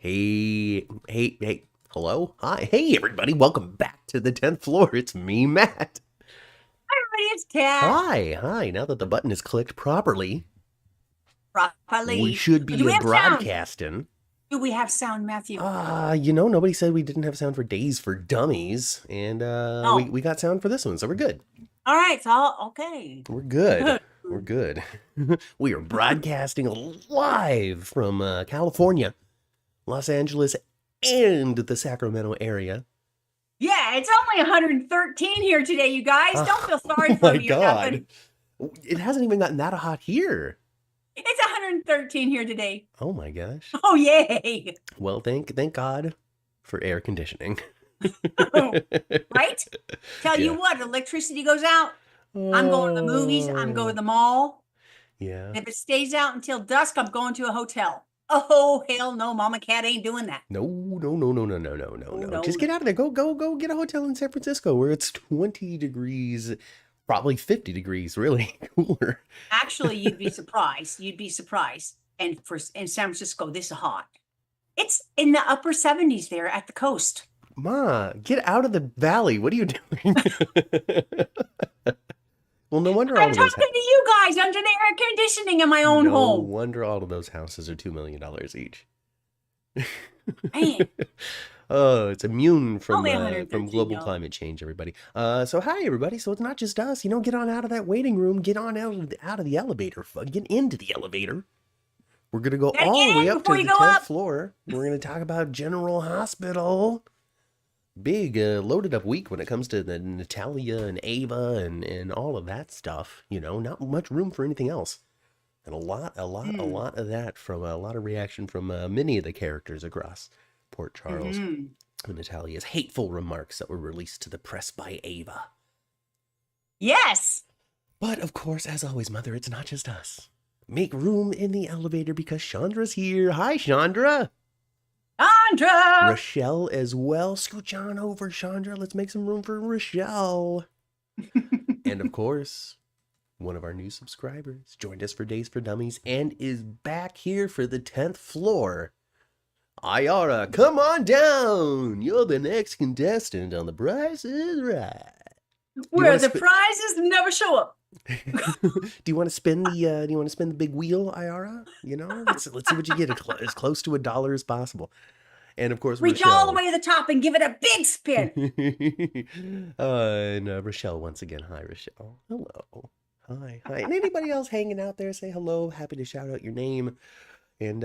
Hey, hello? Hi, hey everybody, welcome back to the 10th floor. It's me, Matt. Everybody, it's Cat. Hi, now that the button is clicked properly, we Properly. should Do be we have sound? broadcasting. Do we have sound, Matthew? Nobody said we didn't have sound for Days for Dummies, and we, No. we got sound for this one, so we're good. All right. So okay. We're good. We're good. We are broadcasting live from California, Los Angeles, and the Sacramento area. Yeah, it's only 113 here today, you guys. Don't feel sorry Oh for my me or God. nothing. It hasn't even gotten that hot here. It's 113 here today. Oh my gosh. Oh, yay. Well, thank God for air conditioning. Right? Tell you Yeah. what, electricity goes out. I'm going to the movies. I'm going to the mall. Yeah. And if it stays out until dusk, I'm going to a hotel. Oh, hell no. Mama Cat ain't doing that. No. No, Just get no. out of there. Go get a hotel in San Francisco where it's 20 degrees, probably 50 degrees, really cooler. Actually, you'd be surprised. You'd be surprised. And in San Francisco, this is hot. It's in the upper 70s there at the coast. Ma, get out of the valley. What are you doing? Well, no wonder all I'm of those. talking to you guys under the air conditioning in my own No home. wonder all of those houses are $2 million each. Man, Oh, it's immune from only 113, global no. climate change, everybody. So hi everybody. So it's not just us. Get on out of that waiting room. Get on out of the elevator. Get into the elevator. We're gonna go Gotta all get the way in up to before the you go 10th up. floor. We're gonna talk about General Hospital. Big loaded up week when it comes to the Natalia and Ava and all of that stuff. Not much room for anything else. And a lot of that from a lot of reaction from many of the characters across Port Charles. Mhm. And Natalia's hateful remarks that were released to the press by Ava. Yes. But of course, as always, Mother, it's not just us. Make room in the elevator because Chandra's here. Hi, Chandra. Andra. Rochelle as well. Scooch on over, Chandra. Let's make some room for Rochelle. And of course, one of our new subscribers joined us for Days for Dummies and is back here for the 10th floor. Ayara, come on down. You're the next contestant on The Price is Right. Where the prizes never show up. Do you want to spin the big wheel, Ayara? Let's see what you get as close to $1 as possible. And of course, Reach Rochelle. all the way to the top and give it a big spin. And Rochelle once again. Hi, Rochelle. Hello. Hi. And anybody else hanging out there, say hello. Happy to shout out your name. And,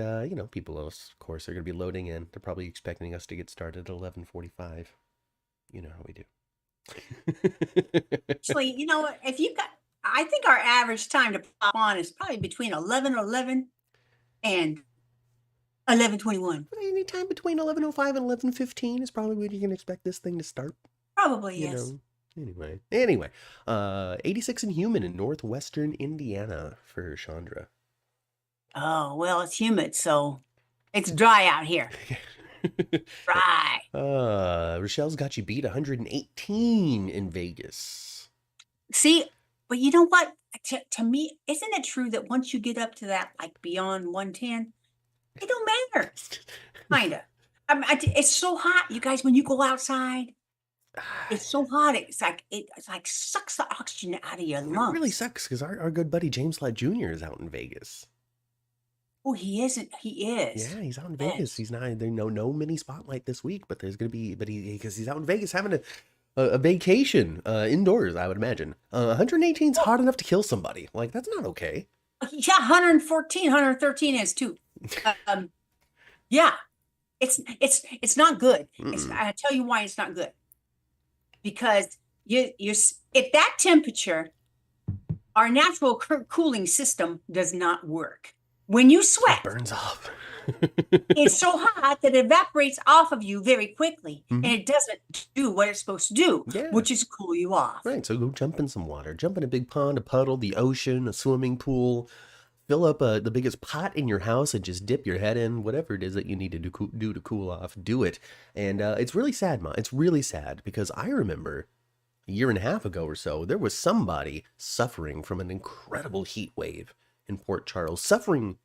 people else, of course, are going to be loading in. They're probably expecting us to get started at 11:45. You know how we do. Actually, I think our average time to pop on is probably between 11:11 and 11:21. Anytime between 11:05 and 11:15 is probably when you can expect this thing to start. Probably, yes. Anyway, 86 and Human in northwestern Indiana for Chandra. Oh, well, it's humid, so it's dry out here. Dry. Rochelle's got you beat 118 in Vegas. See, but you know what? To me, isn't it true that once you get up to that, like beyond 110, it don't matter. Kinda. It's so hot, you guys, when you go outside. It's so hot. It's like sucks the oxygen out of your lungs. It really sucks because our good buddy James Lott Jr. is out in Vegas. Oh, he isn't. He is. Yeah, he's out in Vegas. He's not. There's no mini spotlight this week, but there's gonna be. Because he's out in Vegas having a vacation indoors. I would imagine. 118 is hot enough to kill somebody. Like that's not okay. Yeah, 114, 113 is too. Yeah, it's not good. I tell you why it's not good. Because you're at that temperature, our natural cooling system does not work. When you sweat, it burns off. It's so hot that it evaporates off of you very quickly, and it doesn't do what it's supposed to do, which is cool you off. Right, so go jump in some water. Jump in a big pond, a puddle, the ocean, a swimming pool. Fill up the biggest pot in your house and just dip your head in. Whatever it is that you need to do to cool off, do it. And it's really sad, Ma. It's really sad because I remember a year and a half ago or so, there was somebody suffering from an incredible heat wave in Port Charles, suffering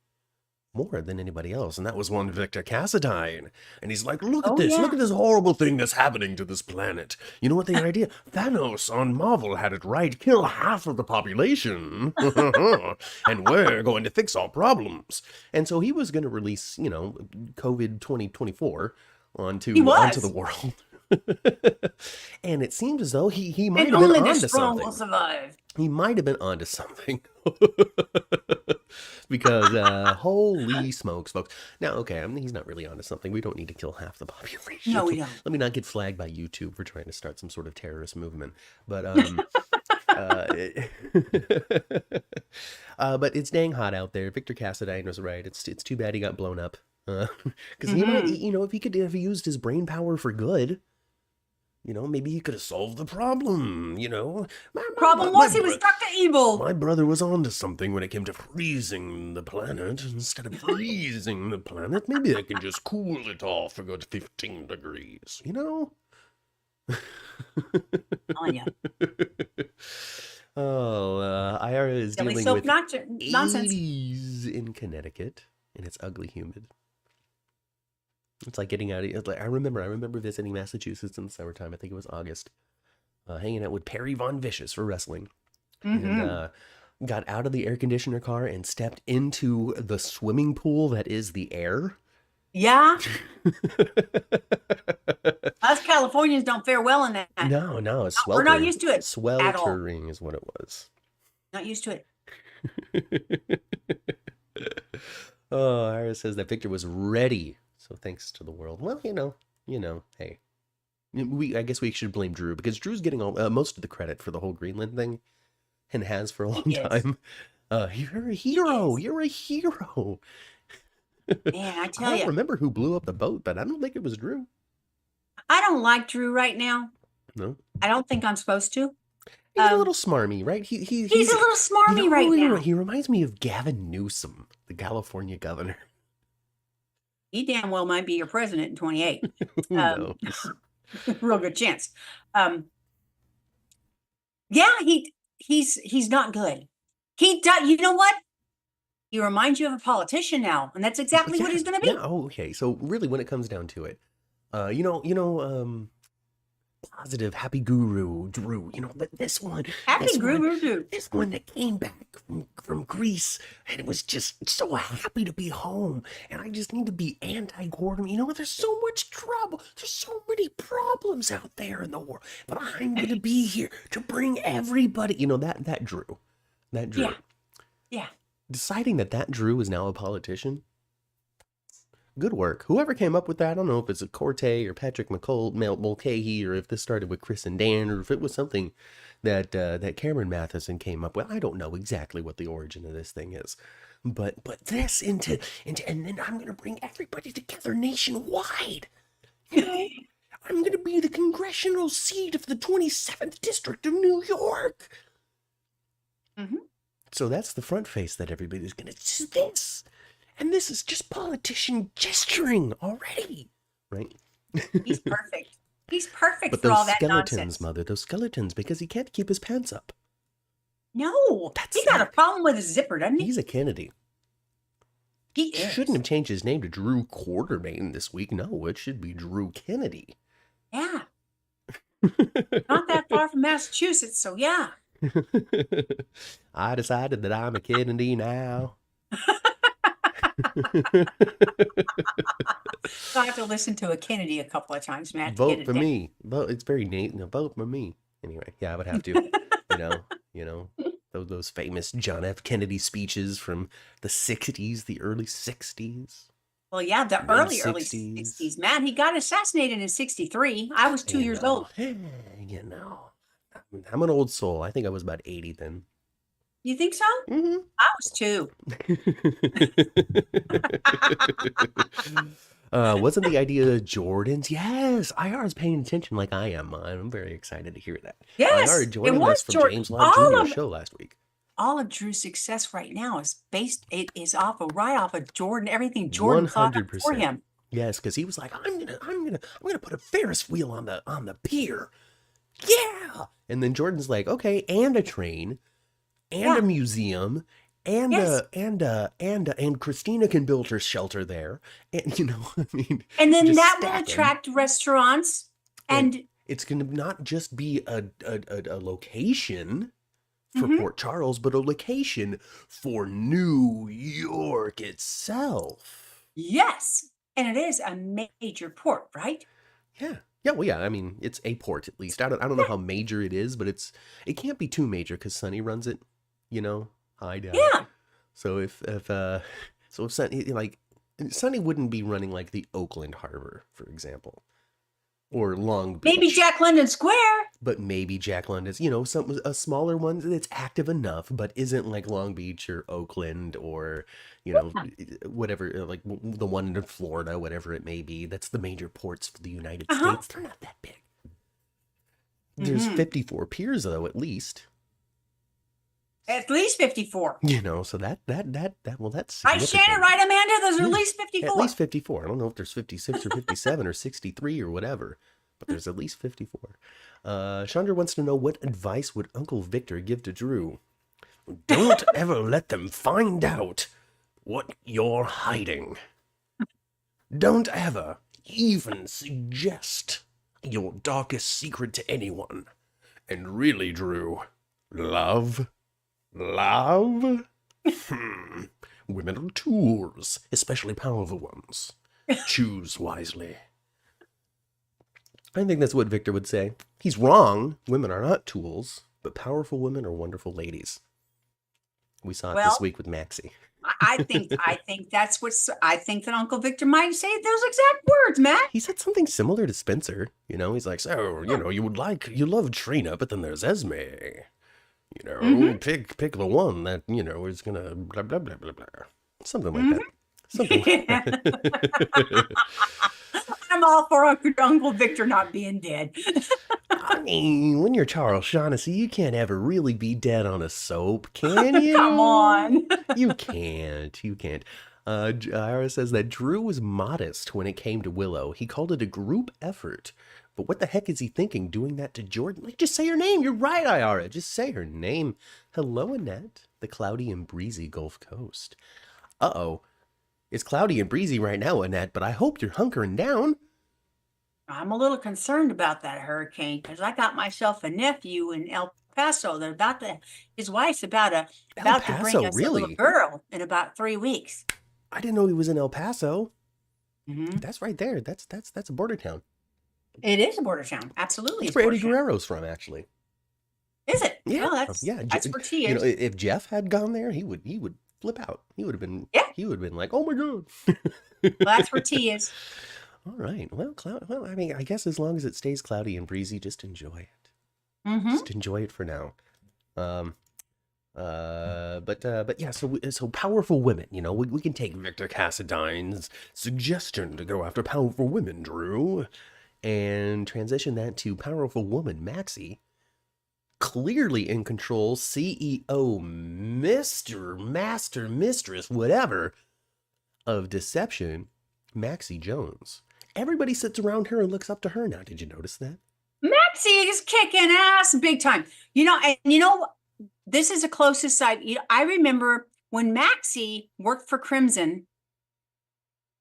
more than anybody else, and that was one Victor Cassadine. And he's like, look at Oh, this, yeah. look at this horrible thing that's happening to this planet. You know what the idea? Thanos on Marvel had it right, kill half of the population, and we're going to fix all problems. And so he was going to release, you know, COVID 2024 onto the world. And it seemed as though he might have been onto something. Survive. He might have been onto something. Because holy smokes, folks. Now, okay, I mean, he's not really onto something. We don't need to kill half the population. No, we don't. Let me not get flagged by YouTube for trying to start some sort of terrorist movement. But but it's dang hot out there. Victor Cassadine was right. It's too bad he got blown up. Because he might, you know, if he used his brain power for good, you know, maybe he could have solved the problem, you know. Problem was he was Dr. Evil. My brother was onto something when it came to freezing the planet. Instead of freezing the planet, maybe I can just cool it off a good 15 degrees, you know? Ira is dealing with nonsense 80s in Connecticut, and it's ugly humid. It's like getting out of, like, I remember visiting Massachusetts in the summertime. I think it was August, hanging out with Perry Von Vicious for wrestling. And got out of the air conditioner car and stepped into the swimming pool that is the air. Yeah. Us Californians don't fare well in that. No, it's sweltering. We're not used to it. Sweltering is what it was. Not used to it. Oh, Ira says that Victor was ready. So thanks to the world. Well, you know, hey, I guess we should blame Drew, because Drew's getting all most of the credit for the whole Greenland thing, and has for a long time. You're a hero. You're a hero. Man, I tell you. I don't remember who blew up the boat, but I don't think it was Drew. I don't like Drew right now. No. I don't think I'm supposed to. He's a little smarmy, right? He's a little smarmy right now. He reminds me of Gavin Newsom, the California governor. He damn well might be your president in 28. Who knows? Real good chance. Yeah, he's not good. He does. You know what? He reminds you of a politician now, and that's exactly what he's going to be. Yeah. Oh, okay. So really, when it comes down to it, positive happy guru Drew, you know, but this one, this one that came back from Greece, and it was just so happy to be home, and I just need to be anti-Quartermaine. You know, there's so much trouble, there's so many problems out there in the world, but I'm gonna be here to bring everybody, you know, that Drew. Yeah. Deciding that Drew is now a politician. Good work. Whoever came up with that, I don't know if it's a Corte or Patrick Mulcahy, or if this started with Chris and Dan, or if it was something that Cameron Matheson came up with. I don't know exactly what the origin of this thing is, but this into and then I'm gonna bring everybody together nationwide. You know, I'm gonna be the congressional seat of the 27th district of New York. So that's the front face that everybody's gonna see this. And this is just politician gesturing already, right? He's perfect. He's perfect but for all that skeletons, nonsense. Mother, those skeletons, because he can't keep his pants up. No, he got a problem with his zipper, doesn't he? He's a Kennedy. He is. Shouldn't have changed his name to Drew Quartermaine this week. No, it should be Drew Kennedy. Yeah. Not that far from Massachusetts, so yeah. I decided that I'm a Kennedy now. I have to listen to a Kennedy a couple of times, Matt. Vote for me. Vote. It's very neat. No, vote for me. Anyway, yeah, I would have to. you know, those famous John F. Kennedy speeches from the '60s, the early '60s. Well, yeah, the early '60s. Man, he got assassinated in '63. I was 2 years old. You know, I'm an old soul. I think I was about 80 then. You think so? Mm-hmm. I was 2. Wasn't the idea Jordan's? Yes, IR is paying attention like I am. I'm very excited to hear that. Yes, IR joined us from James Love Jr.'s show last week. All of Drew's success right now is off of Jordan. Everything Jordan thought up for him. Yes, because he was like, I'm gonna put a Ferris wheel on the pier. Yeah, and then Jordan's like, okay, and a train. And a museum, And Yes. and Christina can build her shelter there. And I mean, And then just that will stack 'em. attract restaurants and It's going to not just be a location for Mhm. Port Charles, but a location for New York itself. yes, and it is a major port, right? Yeah. Yeah, well, yeah. I mean, it's a port at least. I don't know how major it is, but it can't be too major because Sunny runs it. I doubt it. Yeah. So if Sunny Sunny wouldn't be running like the Oakland Harbor, for example, or Long Beach. Maybe Jack London Square. But maybe Jack London's, a smaller one that's active enough, but isn't like Long Beach or Oakland or, whatever, like the one in Florida, whatever it may be. That's the major ports for the United States. They're not that big. There's 54 piers, though, at least. At least 54. So that's Right, Shannon, right, Amanda? There's at least 54. At least 54. I don't know if there's 56 or 57 or 63 or whatever, but there's at least 54. Chandra wants to know, what advice would Uncle Victor give to Drew? Don't ever let them find out what you're hiding. Don't ever even suggest your darkest secret to anyone. And really, Drew, love? Women are tools, especially powerful ones. Choose wisely. I think that's what Victor would say. He's wrong. Women are not tools, but powerful women are wonderful ladies. We saw it this week with Maxie. I think I think that Uncle Victor might say those exact words, Matt. He said something similar to Spencer. He's like, so, you love Trina, but then there's Esme. Pick the one that, is gonna blah, blah, blah, blah, blah. Something like that. Something like that. I'm all for Uncle Victor not being dead. I mean, when you're Charles Shaughnessy, you can't ever really be dead on a soap, can you? Come on. You can't. Ira says that Drew was modest when it came to Willow. He called it a group effort. But what the heck is he thinking doing that to Jordan? Like, just say her name. You're right, Ira. Just say her name. Hello, Annette, the cloudy and breezy Gulf Coast. Uh-oh. It's cloudy and breezy right now, Annette, but I hope you're hunkering down. I'm a little concerned about that hurricane because I got myself a nephew in El Paso. His wife's about to bring us a little girl in about 3 weeks. I didn't know he was in El Paso. Mm-hmm. That's right there. That's a border town. It is a border town. Absolutely. That's where Eddie Guerrero's from, actually. Is it? Yeah. Well, that's where he is. If Jeff had gone there, he would flip out. He would have been like, oh my God. Well, that's where T is. All right. Well, I mean, I guess as long as it stays cloudy and breezy, just enjoy it. Mm-hmm. Just enjoy it for now. But yeah, so powerful women, we can take Victor Cassadine's suggestion to go after powerful women, Drew, and transition that to powerful woman, Maxie. Clearly in control, CEO, Mr. Master, Mistress, whatever, of Deception, Maxie Jones. Everybody sits around her and looks up to her now. Did you notice that? Maxie is kicking ass big time. This is the closest I remember when Maxie worked for Crimson.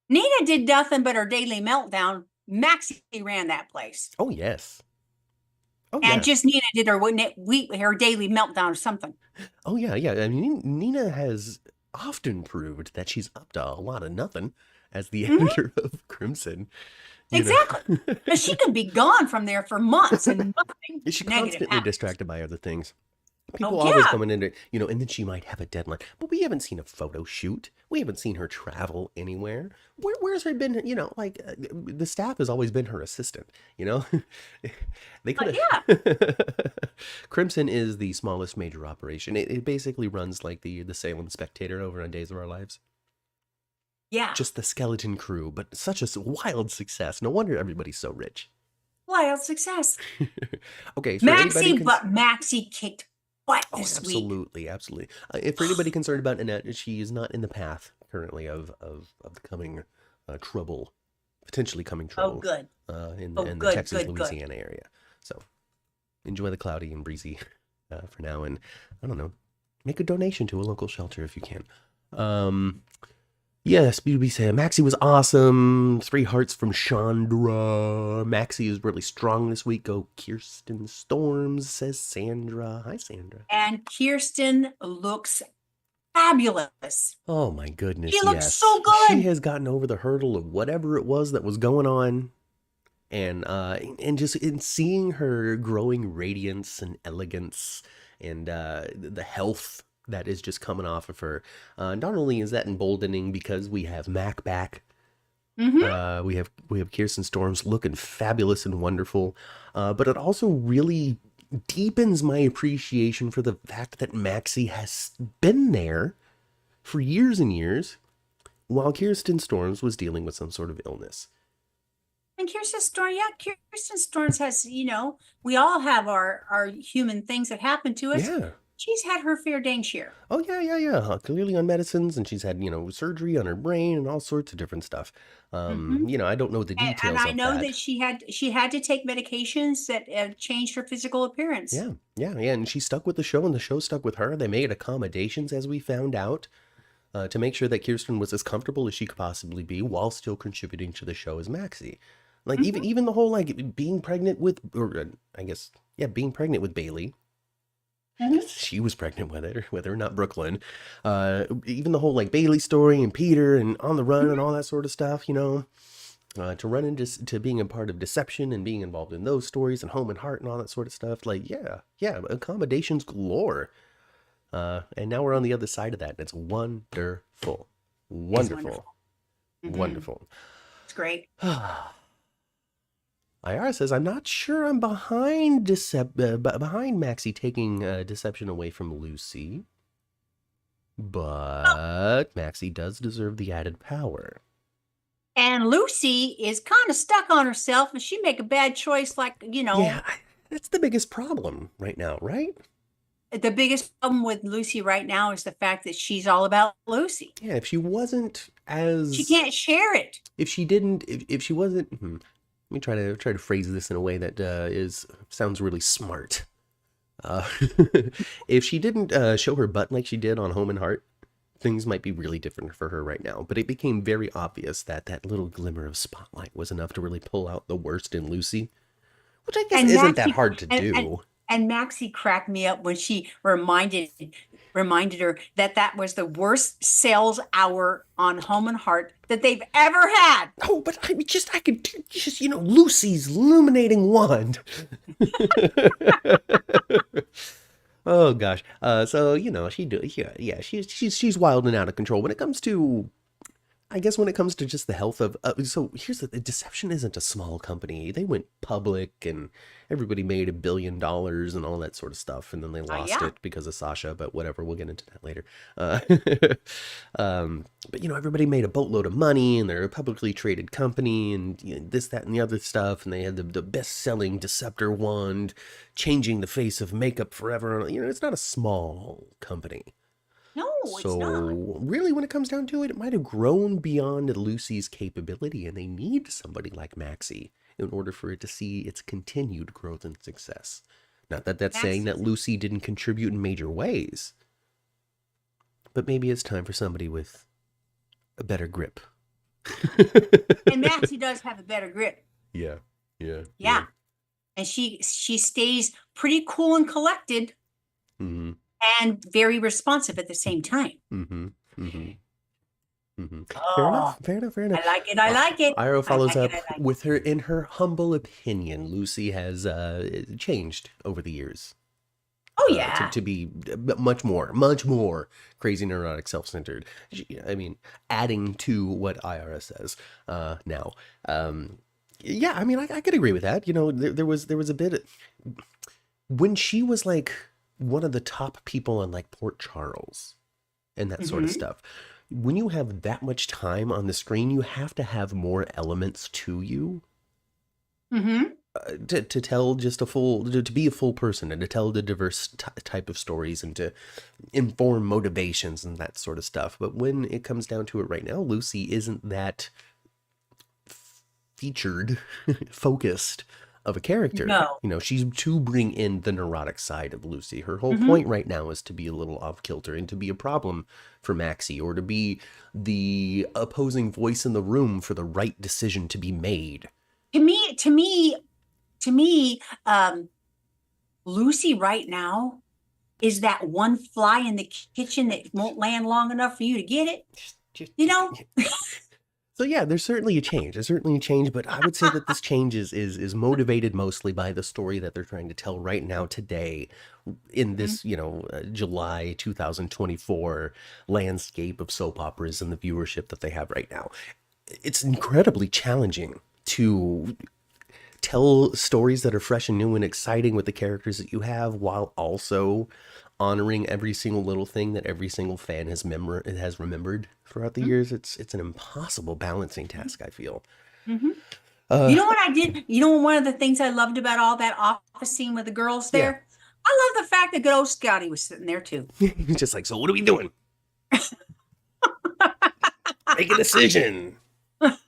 Nina did nothing but her daily meltdown. Maxie ran that place. Oh, yes. Oh, and just Nina did her daily meltdown or something. Oh, yeah. I mean, Nina has often proved that she's up to a lot of nothing as the editor of Crimson. Exactly. Because she could be gone from there for months and nothing. She's constantly distracted by other things. People Oh, yeah. always coming into, and then she might have a deadline. But we haven't seen a photo shoot. We haven't seen her travel anywhere. Where's her been? The staff has always been her assistant. They could have. Yeah. Crimson is the smallest major operation. It basically runs like the Salem Spectator over on Days of Our Lives. Yeah. Just the skeleton crew, but such a wild success. No wonder everybody's so rich. Wild success. Okay. So Maxie kicked butt this week. Absolutely. If for anybody concerned about Annette, she is not in the path currently of the coming trouble, potentially coming trouble. Oh, good. In the Texas, Louisiana area. So enjoy the cloudy and breezy for now. And I don't know, make a donation to a local shelter if you can. Yes, BB said Maxie was awesome. 3 hearts from Chandra. Maxie is really strong this week. Go Kirsten Storms, says Sandra. Hi, Sandra. And Kirsten looks fabulous. Oh my goodness, she looks so good. She has gotten over the hurdle of whatever it was that was going on. And just in seeing her growing radiance and elegance and the health that is just coming off of her. Not only is that emboldening because we have Mac back, we have Kirsten Storms looking fabulous and wonderful, but it also really deepens my appreciation for the fact that Maxie has been there for years and years while Kirsten Storms was dealing with some sort of illness. And Kirsten Storms has, we all have our human things that happen to us. Yeah. She's had her fair dang share. Oh, yeah. Clearly on medicines, and she's had, surgery on her brain and all sorts of different stuff. I don't know the details and I of know that she had to take medications that changed her physical appearance. Yeah. And she stuck with the show, and the show stuck with her. They made accommodations, as we found out, to make sure that Kirsten was as comfortable as she could possibly be while still contributing to the show as Maxie. Like, even the whole, being pregnant with, being pregnant with Bailey. She was pregnant with her, not Brooklyn. Even the whole Bailey story and Peter and On the Run and all that sort of stuff, to run into being a part of Deception and being involved in those stories and Home and Heart and all that sort of stuff. Accommodations galore. And now we're on the other side of that, and it's wonderful. Wonderful. It's great. IR says, I'm not sure I'm behind Maxie taking Deception away from Lucy. But Maxie does deserve the added power. And Lucy is kind of stuck on herself, and she make a bad choice, Yeah, that's the biggest problem right now, right? The biggest problem with Lucy right now is the fact that she's all about Lucy. Yeah, if she wasn't as... She can't share it. If she didn't... If she wasn't... Let me try to phrase this in a way that sounds really smart. If she didn't show her butt like she did on Home and Heart, things might be really different for her right now. But it became very obvious that that little glimmer of spotlight was enough to really pull out the worst in Lucy, which I guess isn't that hard to do. And Maxie cracked me up when she reminded her that was the worst sales hour on Home and Heart that they've ever had. Oh, but I could just, Lucy's illuminating wand. Oh gosh. So, she's wild and out of control when it comes to, I guess when it comes to just the health of, so here's the Deception isn't a small company. They went public and everybody made $1 billion and all that sort of stuff. And then they lost it because of Sasha, but whatever, we'll get into that later. But everybody made a boatload of money and they're a publicly traded company and this, that, and the other stuff. And they had the best-selling Deceptor wand, changing the face of makeup forever. It's not a small company. No, it's so not. Really, when it comes down to it, it might have grown beyond Lucy's capability, and they need somebody like Maxie in order for it to see its continued growth and success. Not that that's saying that Lucy didn't contribute in major ways, but maybe it's time for somebody with a better grip. And Maxie does have a better grip. Yeah. And she stays pretty cool and collected. Mm-hmm. And very responsive at the same time. Fair enough. I like it. Ira follows up with her, in her humble opinion, Lucy has changed over the years. Oh, yeah. To be much more crazy, neurotic, self-centered. Adding to what Ira says now. I could agree with that. There was a bit... When she was one of the top people on Port Charles and that sort of stuff. When you have that much time on the screen, you have to have more elements to you to tell just to be a full person and to tell the diverse type of stories and to inform motivations and that sort of stuff. But when it comes down to it right now, Lucy isn't that featured, focused of a character. No. You know, she's to bring in the neurotic side of Lucy. Her whole point right now is to be a little off kilter and to be a problem for Maxie, or to be the opposing voice in the room for the right decision to be made. To me, Lucy right now is that one fly in the kitchen that won't land long enough for you to get it. You know? So yeah, there's certainly a change. But I would say that this change is motivated mostly by the story that they're trying to tell right now, today, in this, July 2024 landscape of soap operas and the viewership that they have right now. It's incredibly challenging to tell stories that are fresh and new and exciting with the characters that you have, while also honoring every single little thing that every single fan has remembered throughout the years. It's an impossible balancing task, I feel. You know what I did? You know, one of the things I loved about all that office scene with the girls there? Yeah. I love the fact that good old Scotty was sitting there too. He's just like, so what are we doing? Make a decision.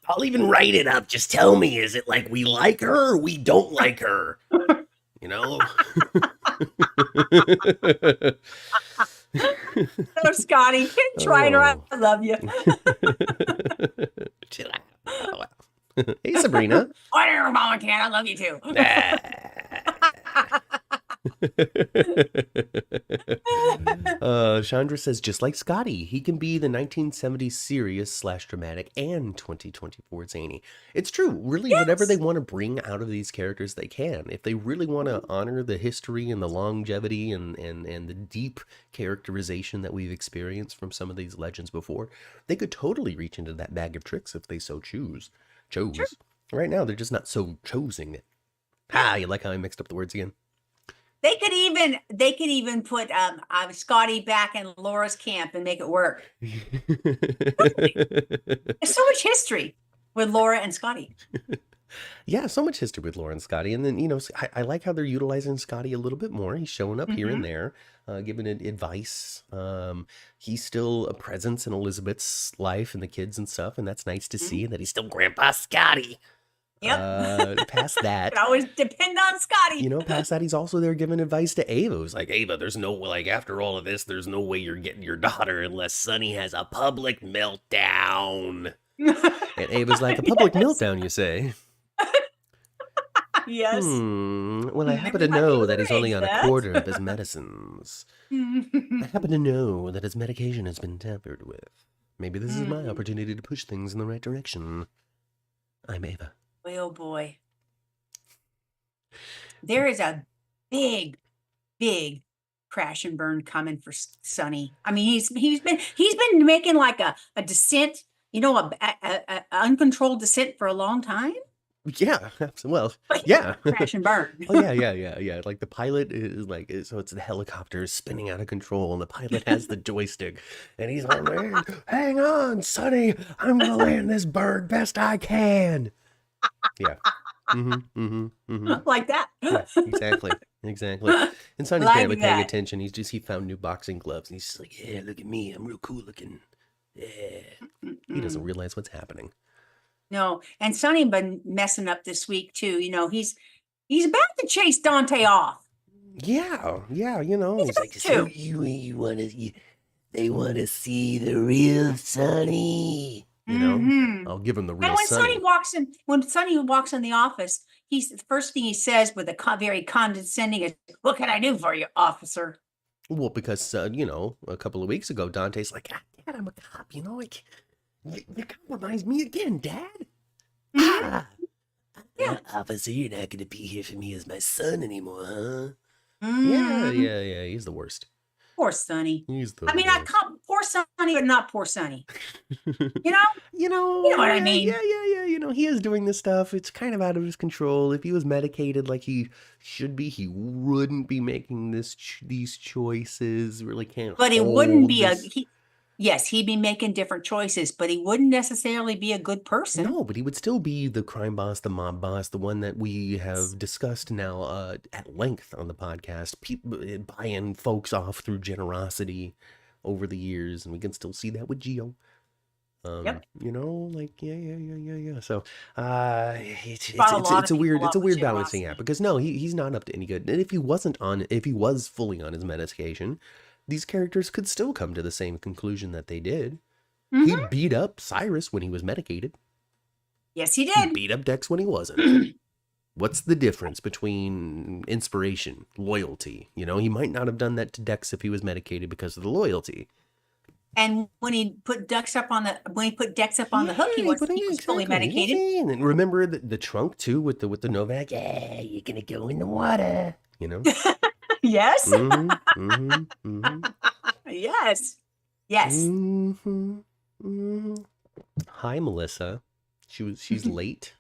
I'll even write it up. Just tell me, is it like we like her or we don't like her? You know? Oh, Scotty, try her. I love you. Chill out. Hey, Sabrina. Whatever, Mama Cat. I love you too. Chandra says, just like Scotty, he can be the 1970s serious / dramatic and 2024 zany. It's true. Really, yes. Whatever they want to bring out of these characters, they can. If they really want to honor the history and the longevity and the deep characterization that we've experienced from some of these legends before, they could totally reach into that bag of tricks if they so chose. Sure. Right now, they're just not so choosing it. You like how I mixed up the words again? They could even put Scotty back in Laura's camp and make it work. There's so much history with Laura and Scotty. Yeah, so much history with Laura and Scotty. And then, I like how they're utilizing Scotty a little bit more. He's showing up here and there, giving advice. He's still a presence in Elizabeth's life and the kids and stuff. And that's nice to see that he's still Grandpa Scotty. Yep. Past that, but always depend on Scotty. Past that, he's also there giving advice to Ava. He's like, Ava, there's no, after all of this, there's no way you're getting your daughter unless Sonny has a public meltdown. And Ava's like, a public meltdown, you say? Yes. Well, I happen to know that he's only on a quarter of his medicines. I happen to know that his medication has been tampered with. Maybe this is my opportunity to push things in the right direction. I'm Ava. Oh boy. There is a big crash and burn coming for Sonny. I mean, he's been making like a descent, a uncontrolled descent for a long time. Yeah, well, yeah. Crash and burn. Oh, yeah. Like the pilot is like, so it's the helicopter is spinning out of control and the pilot has the joystick and he's like, man, hang on, Sonny, I'm going to land this bird best I can. Yeah. Like that. Yeah, exactly. And Sonny's barely paying attention. He found new boxing gloves and he's just like, yeah, look at me. I'm real cool looking. Yeah. He doesn't realize what's happening. No, and Sonny been messing up this week too. He's about to chase Dante off. Yeah. He's like, so they want to see the real Sonny. I'll give him the real Sonny. And when Sonny walks in the office, the first thing he says with a very condescending is, "What can I do for you, officer?" Well, because a couple of weeks ago, Dante's like, Dad, I'm a cop. You compromise me again, Dad. Yeah. Officer, you're not going to be here for me as my son anymore, huh? Yeah. He's the worst. Poor Sonny. He's the worst. I can't, poor Sonny, but not poor Sonny. You know what I mean? Yeah. He is doing this stuff. It's kind of out of his control. If he was medicated like he should be, he wouldn't be making these choices. Really can't. But he wouldn't be Yes, he'd be making different choices, but he wouldn't necessarily be a good person. No, but he would still be the crime boss, the mob boss, the one that we have discussed now at length on the podcast, buying folks off through generosity over the years, and we can still see that with Gio. You know, like yeah. So Brought a lot it's of a weird people up with balancing act, generosity. because no, he's not up to any good. And if he was fully on his medication, these characters could still come to the same conclusion that they did. He Mm-hmm. beat up Cyrus when he was medicated. Yes, he He did. beat up Dex when he wasn't. What's the difference between inspiration, loyalty? You know, he might not have done that to Dex if he was medicated because of the loyalty. And when he put Dex up on the hook, he was fully medicated. And then remember the trunk too with the Novak. Yeah, you're gonna go in the water. You know. Yes. Mm-hmm. Yes. Yes. Mm-hmm. Hi, Melissa. She's late,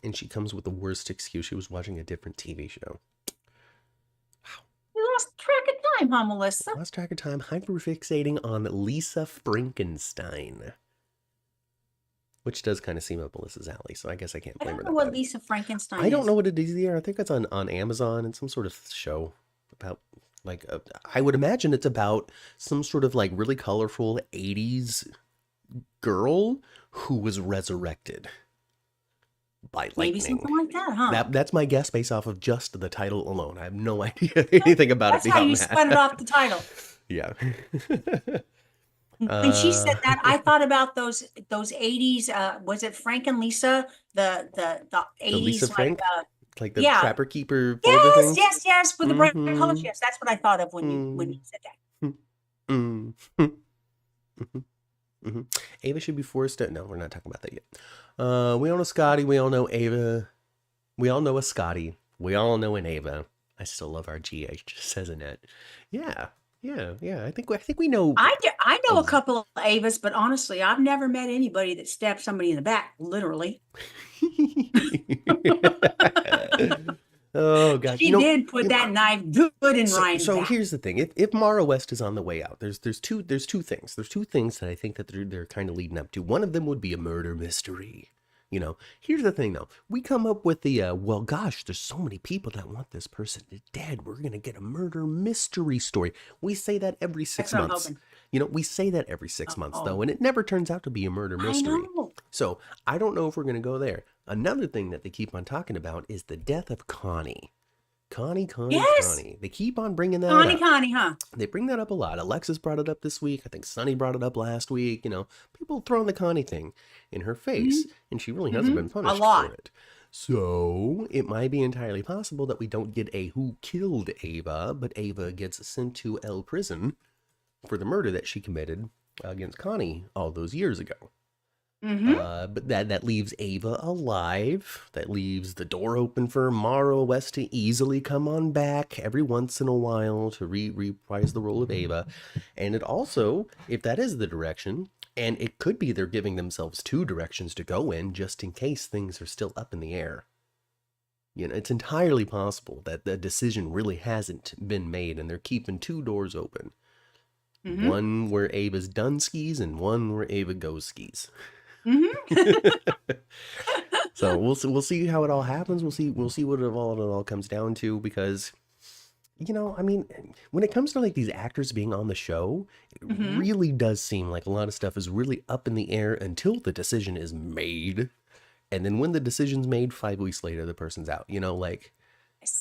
and she comes with the worst excuse. She was watching a different TV show. You lost track of time, huh, Melissa? Lost track of time. Hyperfixating on Lisa Frankenstein, which does kind of seem up Melissa's alley. So I guess I can't blame her. I don't know what Lisa Frankenstein is. I don't know what it is either. I think it's on Amazon and some sort of show about like I would imagine it's about some sort of like really colorful 80s girl who was resurrected by lightning. Maybe something like that, huh? That's my guess based off of just the title alone. I have no idea anything about That's it. how you spun it off the title. Yeah. When she said that, I thought about those 80s. Was it Frank and Lisa? The 80s, Lisa Frank? Like the Trapper Keeper folder things? Yes, with the bright colors. Yes, that's what I thought of when you said that. Ava should be forced to... No, we're not talking about that yet. We all know Scotty. We all know Ava. We all know a Scotty. We all know an Ava. I still love our GH, says Annette. Yeah. I think we know. I know a couple of Avas, but honestly, I've never met anybody that stabbed somebody in the back, literally. Oh gosh, she did put that knife good in Ryan's So back. here's the thing: if Mara West is on the way out, there's two things. There's two things that I think that they're kind of leading up to. One of them would be a murder mystery. You know, here's the thing though. We come up with the, well, gosh, there's so many people that want this person dead. We're going to get a murder mystery story. We say that every 6 months. You know, we say that every 6 months though, and it never turns out to be a murder mystery. I know. So I don't know if we're going to go there. Another thing that they keep on talking about is the death of Connie. Connie. They keep on bringing that up. Connie, huh? They bring that up a lot. Alexis brought it up this week. I think Sunny brought it up last week. You know, people throwing the Connie thing in her face, and she really hasn't been punished for it. So it might be entirely possible that we don't get a who killed Ava, but Ava gets sent to L prison for the murder that she committed against Connie all those years ago. But that leaves Ava alive. That leaves the door open for Mara West to easily come on back every once in a while to reprise the role of Ava. And it also, if that is the direction, and it could be they're giving themselves two directions to go in just in case things are still up in the air. You know, it's entirely possible that the decision really hasn't been made and they're keeping two doors open. One where Ava's done skis and one where Ava goes skis. So we'll see how it all happens. We'll see what it all comes down to, because, you know, I mean, when it comes to like these actors being on the show, it really does seem like a lot of stuff is really up in the air until the decision is made. And then when the decision's made, 5 weeks later, the person's out. You know, like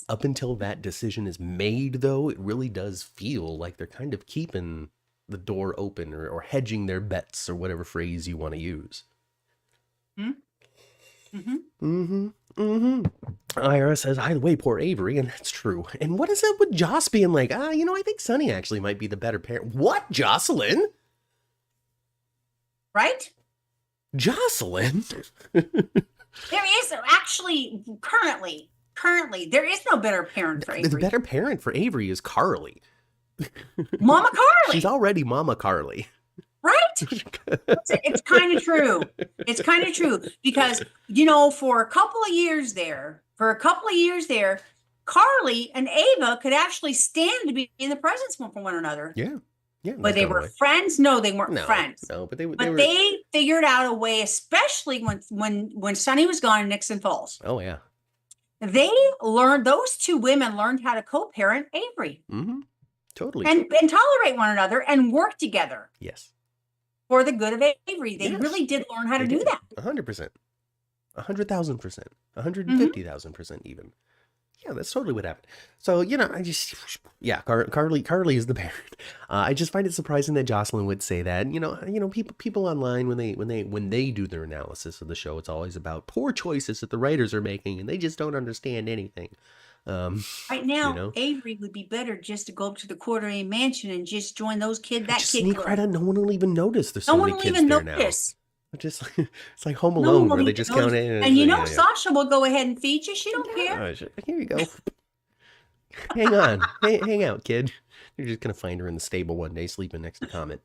up until that decision is made, though, it really does feel like they're kind of keeping the door open or hedging their bets or whatever phrase you want to use. Ira says, either way, poor Avery, and that's true. And what is it with Joss being like, you know, I think Sunny actually might be the better parent. What, Josslyn? Right? Josslyn? There is actually currently there is no better parent for Avery. The better parent for Avery is Carly. Mama Carly. She's already Mama Carly. Right? It's kind of true. It's kind of true because, you know, for a couple of years there, Carly and Ava could actually stand to be in the presence for one another. Yeah. But they were friends? No, they weren't friends. No, but they figured out a way, especially when Sunny was gone in Nixon Falls. Oh yeah. Those two women learned how to co-parent Avery. Totally. And tolerate one another and work together. Yes. for the good of Avery. They Yes, really did learn how they to do did. that. 100%. 100,000%. 150,000% even. Yeah, that's totally what happened. So, Carly is the parent. I just find it surprising that Josslyn would say that. People online when they do their analysis of the show, it's always about poor choices that the writers are making, and they just don't understand anything. Right now, Avery would be better just to go up to the Quartermaine mansion and just join those just sneak right out. No one will even notice. There's so many kids there now. Just it's like Home Alone where they just count in. And Sasha will go ahead and feed you. She don't care. Here you go. Hang on. Hang out, kid. You're just going to find her in the stable one day sleeping next to Comet.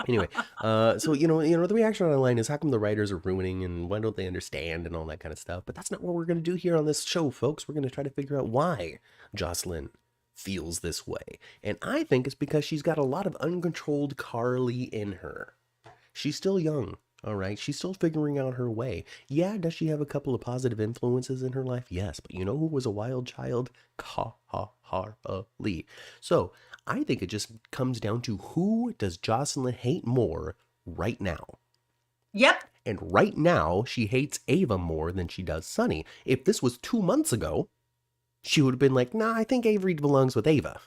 Anyway, so, the reaction online is how come the writers are ruining and why don't they understand and all that kind of stuff. But that's not what we're going to do here on this show, folks. We're going to try to figure out why Josslyn feels this way. And I think it's because she's got a lot of uncontrolled Carly in her. She's still young. All right, she's still figuring out her way. Yeah, does she have a couple of positive influences in her life? Yes, but you know who was a wild child? Carly. So I think it just comes down to who does Josslyn hate more right now? Yep. And right now, she hates Ava more than she does Sunny. If this was 2 months ago, she would have been like, nah, I think Avery belongs with Ava.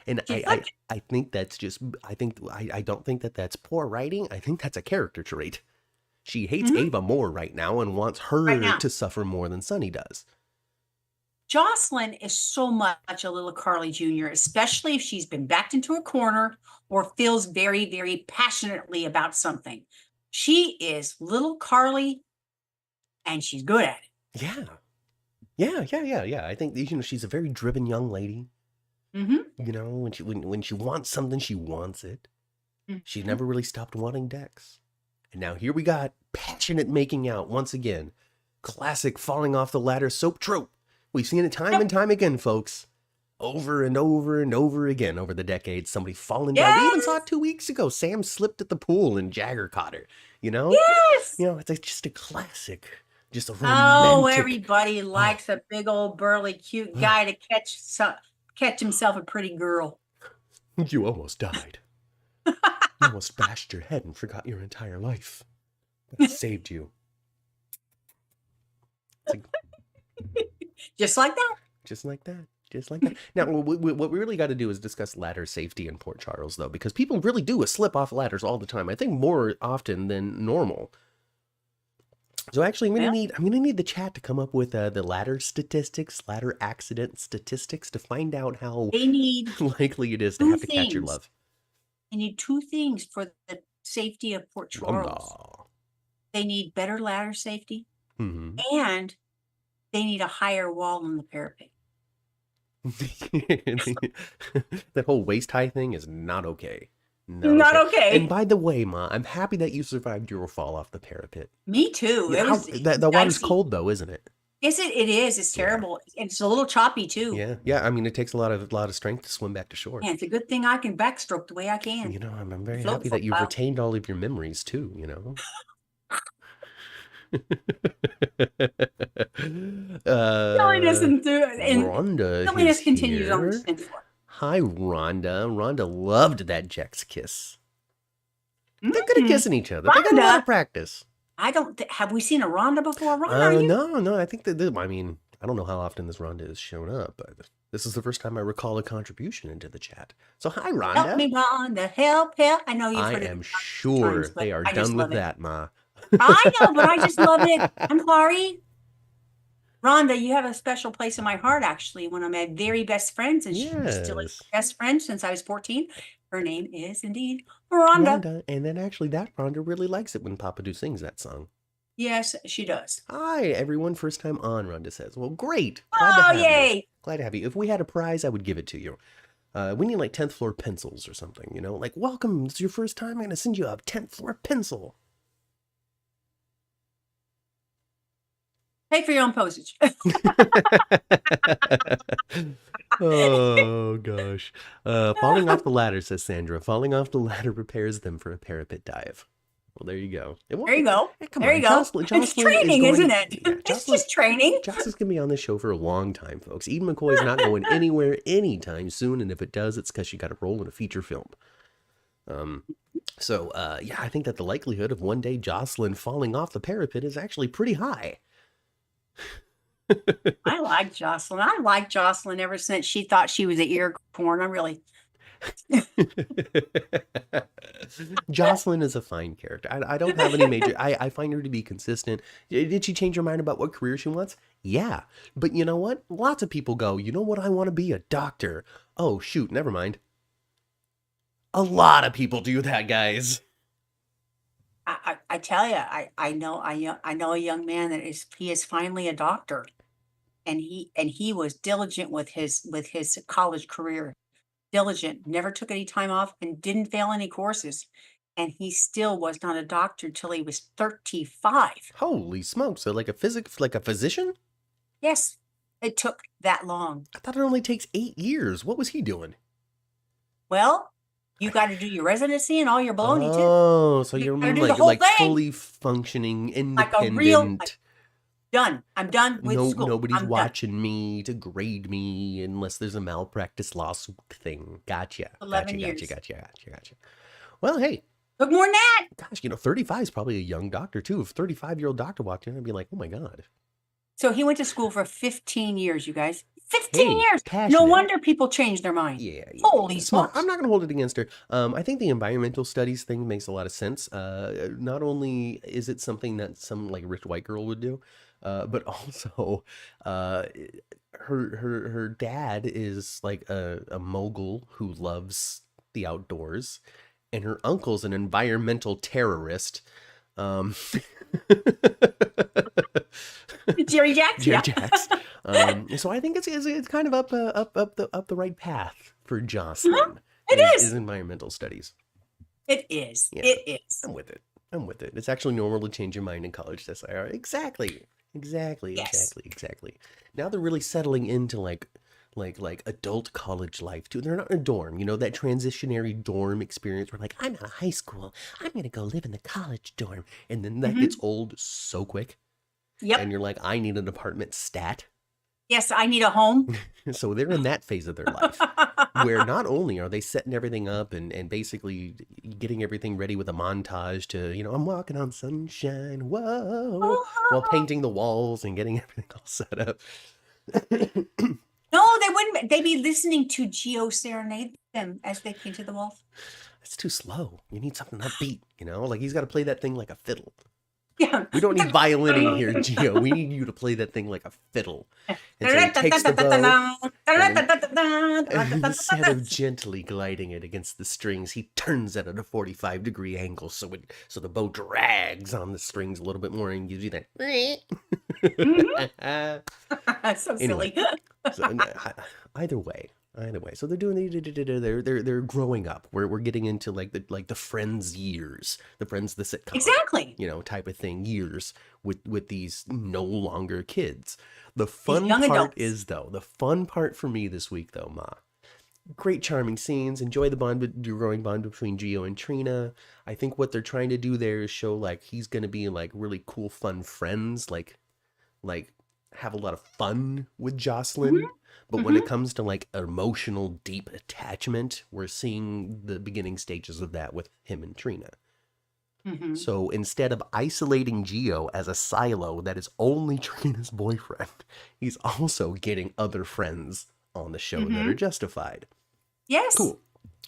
And I think that's just, I don't think that that's poor writing. I think that's a character trait. She hates Ava more right now and wants her to suffer more than Sunny does. Josslyn is so much a little Carly Jr., especially if she's been backed into a corner or feels very, very passionately about something. She is little Carly and she's good at it. Yeah. I think, she's a very driven young lady. When she wants something, she wants it. She never really stopped wanting Dex. And now here we got passionate making out once again. Classic falling off the ladder soap trope. We've seen it time and time again, folks. Over and over and over again over the decades. Somebody falling down. We even saw it 2 weeks ago. Sam slipped at the pool and Jagger caught her. Yes. It's just a classic. Just a romantic. Everybody likes a big old burly cute guy to catch himself a pretty girl. You almost died. You almost bashed your head and forgot your entire life. That saved you. Just like that. Just like that. Now, what we really got to do is discuss ladder safety in Port Charles, though, because people really do slip off ladders all the time. I think more often than normal. So actually, I'm gonna need the chat to come up with the ladder statistics, ladder accident statistics to find out how likely it is to have to catch your love. They need 2 things for the safety of Port Charles. They need better ladder safety, and they need a higher wall on the parapet. That whole waist high thing is not okay. Not okay. And by the way, Ma, I'm happy that you survived your fall off the parapet. Me too. The water's cold though, isn't it? Yes, it is. It's terrible. Yeah. It's a little choppy too. Yeah. I mean, it takes a lot of strength to swim back to shore. Yeah, it's a good thing I can backstroke the way I can. I'm very happy that you've retained all of your memories too. Silliness continues on the 10th floor. Hi, Rhonda. Rhonda loved that Jex kiss. They're good at kissing each other. They got a lot of practice. Have we seen a Rhonda before? Rhonda, No. I think that. I mean, I don't know how often this Rhonda has shown up, but this is the first time I recall a contribution into the chat. So hi, Rhonda. Help me, Rhonda. Help. I know you've heard it. I am sure they are done with that, Ma. I know, but I just love it. I'm sorry. Rhonda, you have a special place in my heart, actually. One of my very best friends, and she's still a best friend since I was 14. Her name is indeed Rhonda. And then actually that Rhonda really likes it when Papadu sings that song. Yes, she does. Hi, everyone. First time on, Rhonda says. Well, great. Yay. Glad to have you. If we had a prize, I would give it to you. We need like 10th floor pencils or something, like, welcome. It's your first time. I'm going to send you a 10th floor pencil. Pay for your own postage. Oh, gosh. Falling off the ladder, says Sandra. Falling off the ladder prepares them for a parapet dive. Well, there you go. There you go. There you go. It's training, isn't it? Yeah, it's just training. Josslyn's going to be on this show for a long time, folks. Eden McCoy's not going anywhere anytime soon, and if it does, it's because she got a role in a feature film. So yeah, I think that the likelihood of one day Josslyn falling off the parapet is actually pretty high. I like Josslyn. I like Josslyn ever since she thought she was an ear corn. I really. Josslyn is a fine character. I don't have any major. I find her to be consistent. Did she change her mind about what career she wants? Yeah. But you know what? Lots of people go, you know what? I want to be a doctor. Oh, shoot. Never mind. A lot of people do that, guys. I tell you, I know a young man that he is finally a doctor, and he was diligent with his college career. Diligent, never took any time off, and didn't fail any courses. And he still was not a doctor till he was 35. Holy smokes. So like a physician? Yes, it took that long. I thought it only takes 8 years. What was he doing? Well, you got to do your residency and all your baloney too. Oh, so You you're gotta do the like whole like thing. fully functioning, Like a independent. real, done. I'm done with school. Nobody's I'm done. watching me to grade me unless there's a malpractice lawsuit thing. Gotcha. 11 years. Gotcha. Well, hey, Took more than that. gosh, 35 is probably a young doctor too. If a 35-year-old doctor walked in, I'd be like, oh my God. So he went to school for 15 years, you guys. 15 Hey, years. passionate. No wonder people change their mind. Yeah. Holy Smart. smokes. I'm not going to hold it against her. I think the environmental studies thing makes a lot of sense. Not only is it something that some like rich white girl would do, but also her dad is like a mogul who loves the outdoors, and her uncle's an environmental terrorist. Jerry Jacks. Jerry Yeah. Jacks. So I think it's kind of up the right path for Josslyn. It is. Is environmental studies. It is. Yeah. It is. I'm with it. It's actually normal to change your mind in college. That's exactly. Yes. Now they're really settling into like adult college life too. They're not in a dorm, that transitionary dorm experience where like I'm out of high school, I'm gonna go live in the college dorm, and then that gets old so quick. Yep. And you're like, I need an apartment stat. Yes, I need a home. So they're in that phase of their life where not only are they setting everything up and basically getting everything ready with a montage to, I'm walking on sunshine, whoa, while painting the walls and getting everything all set up. No, they wouldn't. They'd be listening to Geo serenade them as they painted the walls. It's too slow. You need something upbeat, like he's got to play that thing like a fiddle. Yeah. We don't need violin in here, Gio. We need you to play that thing like a fiddle. And so he takes the bow, and instead of gently gliding it against the strings, he turns it at a 45-degree angle so the bow drags on the strings a little bit more and gives you that. That's so silly. So, either way. So they're doing they're growing up. We're getting into like the Friends years, the Friends the sitcom, Exactly. type of thing, years with these no longer kids. The fun young part adults. is though, the fun part for me this week though, Ma. Great charming scenes. Enjoy the growing bond between Gio and Trina. I think what they're trying to do there is show like he's gonna be like really cool, fun friends, like have a lot of fun with Josslyn. But when it comes to like emotional, deep attachment, we're seeing the beginning stages of that with him and Trina. So instead of isolating Gio as a silo that is only Trina's boyfriend, he's also getting other friends on the show that are justified. Yes. Cool.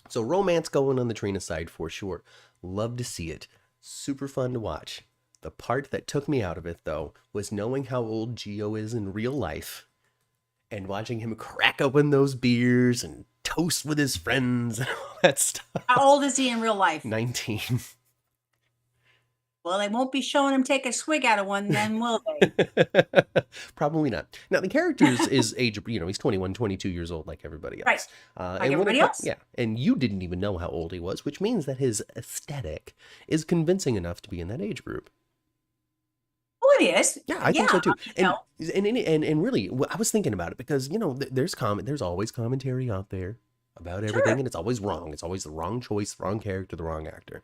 So romance going on the Trina side for sure. Love to see it. Super fun to watch. The part that took me out of it, though, was knowing how old Gio is in real life and watching him crack open those beers and toast with his friends and all that stuff. How old is he in real life? 19. Well, they won't be showing him take a swig out of one then, will they? Probably not. Now, the character is age, he's 21, 22 years old like everybody else. Right. And everybody else? Yeah. And you didn't even know how old he was, which means that his aesthetic is convincing enough to be in that age group. Oh, it is. Yeah, I think so too. You And really, I was thinking about it because there's always commentary out there about everything, and it's always wrong. It's always the wrong choice, the wrong character, the wrong actor.